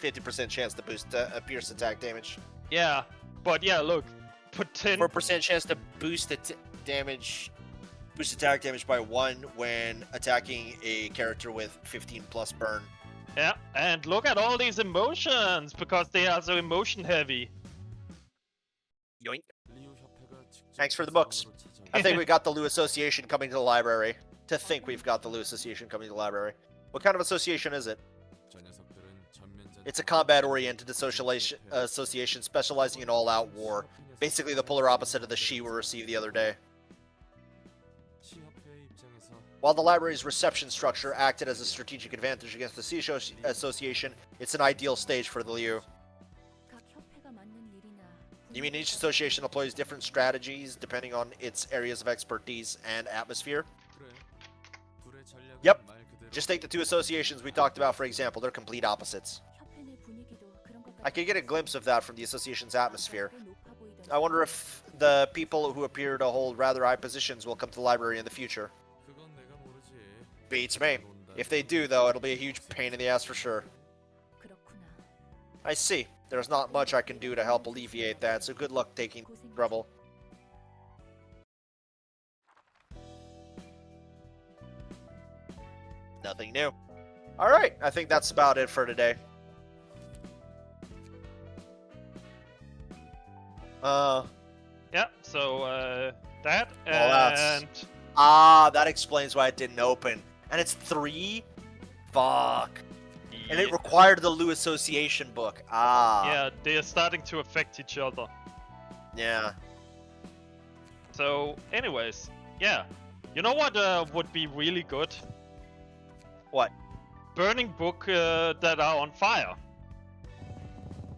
50% chance to boost a pierce attack damage. Yeah. But yeah, look. 4% chance to boost boost attack damage by 1 when attacking a character with 15 plus burn. Yeah, and look at all these emotions because they are so emotion heavy. Yoink. Thanks for the books. I think we got the Lou Association coming to the library. To think we've got the Lou Association coming to the library. What kind of association is it? It's a combat-oriented association specializing in all-out war. Basically the polar opposite of the she we received the other day. While the library's reception structure acted as a strategic advantage against the Sea Association, it's an ideal stage for the Liu. You mean each association employs different strategies depending on its areas of expertise and atmosphere? Yep. Just take the 2 associations we talked about, for example. They're complete opposites. I could get a glimpse of that from the association's atmosphere. I wonder if the people who appear to hold rather high positions will come to the library in the future. Beats me. If they do, though, it'll be a huge pain in the ass for sure. I see. There's not much I can do to help alleviate that, so good luck taking trouble. Nothing new. Alright, I think that's about it for today. Yeah, so that that's- and that explains why it didn't open. And it's 3? Fuck. And it required the Lou Association book. yeah, they are starting to affect each other. Yeah. So, anyways, yeah. You know what would be really good? What? Burning book that are on fire.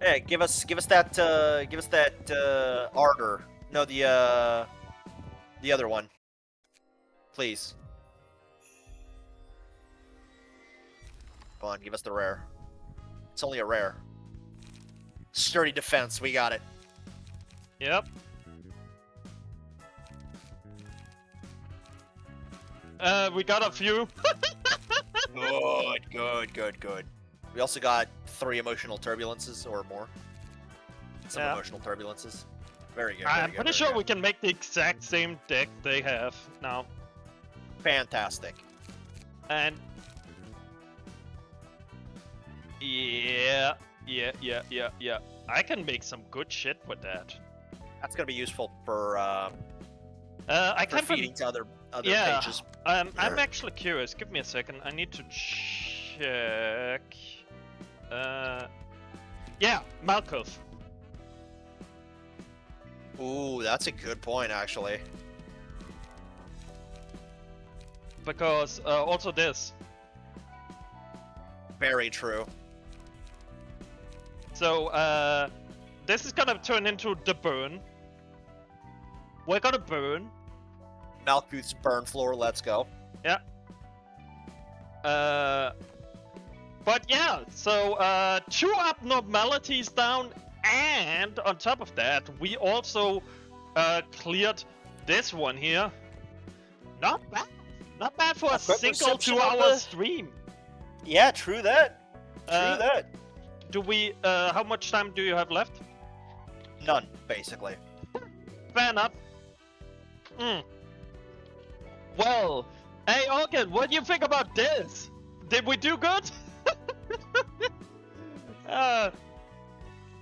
Hey, give us that ardor. No, the other one. Please. Come on, give us the rare. It's only a rare. Sturdy defense, we got it. Yep. We got a few. Good. We also got 3 emotional turbulences or more. Some Yeah. emotional turbulences. Very good. I'm pretty sure we can make the exact same deck they have now. Fantastic. And yeah. I can make some good shit with that. That's gonna be useful for I for can't feeding to other yeah. pages. I'm actually curious. Give me a second. I need to check. Yeah, Malkuth. Ooh, that's a good point, actually. Because also this. Very true. So this is gonna turn into the burn. We're gonna burn. Malkuth's burn floor. Let's go. Yeah. But yeah, so 2 abnormalities down, and on top of that, we also cleared this one here. Not bad. Not bad for a single perception of 2-hour the- stream. Yeah, true that. Uh, that. Do we? How much time do you have left? None, basically. Fair enough. Well, hey Orchid, what do you think about this? Did we do good?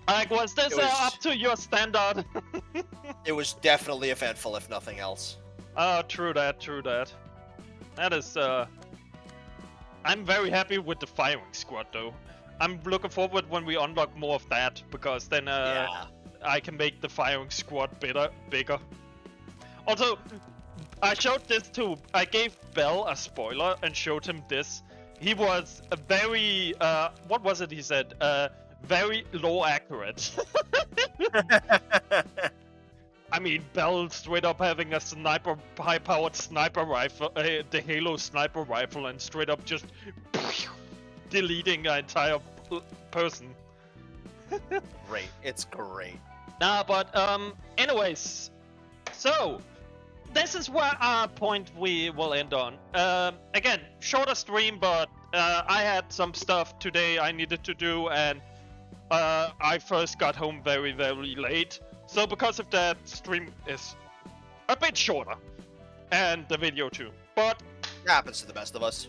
Like, was this It was- up to your standard? It was definitely eventful, if nothing else. Oh, true that. That is, I'm very happy with the firing squad, though. I'm looking forward when we unlock more of that, because then, Yeah. I can make the firing squad bigger. Also, I showed this to... I gave Bell a spoiler and showed him this. He was a very... what was it he said? Very low accurate. I mean, Bell straight up having a sniper, high-powered sniper rifle, the Halo sniper rifle, and straight up just deleting an entire person. Great. It's great. Nah, but anyways, so this is where our point we will end on. Again, shorter stream, but I had some stuff today I needed to do, and I first got home very, very late. So because of that, stream is a bit shorter, and the video too. But It happens to the best of us.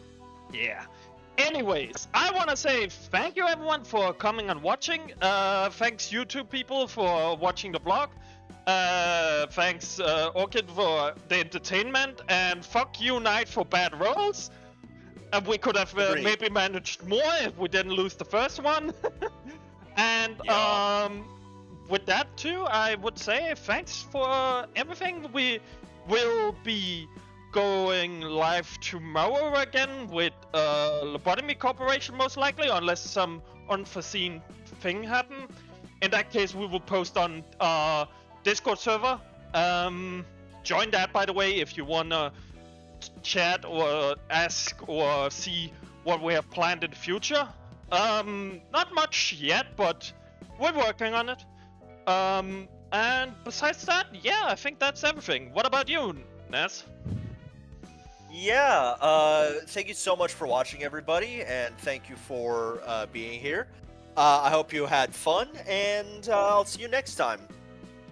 yeah. Anyways, I want to say thank you everyone for coming and watching. Thanks YouTube people for watching the vlog. Thanks Orchid for the entertainment, and fuck you Knight for bad rolls. And we could have Agreed. maybe managed more if we didn't lose the first one. And Yeah. with that too, I would say thanks for everything. We will be going live tomorrow again with Lobotomy Corporation most likely, unless some unforeseen thing happen. In that case, we will post on Discord server. Join that, by the way, if you wanna chat or ask or see what we have planned in the future. Not much yet, but we're working on it. And besides that, yeah, I think that's everything. What about you, Ness? Yeah, thank you so much for watching, everybody, and thank you for being here. I hope you had fun, and I'll see you next time.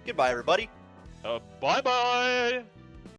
Goodbye, everybody. Bye-bye!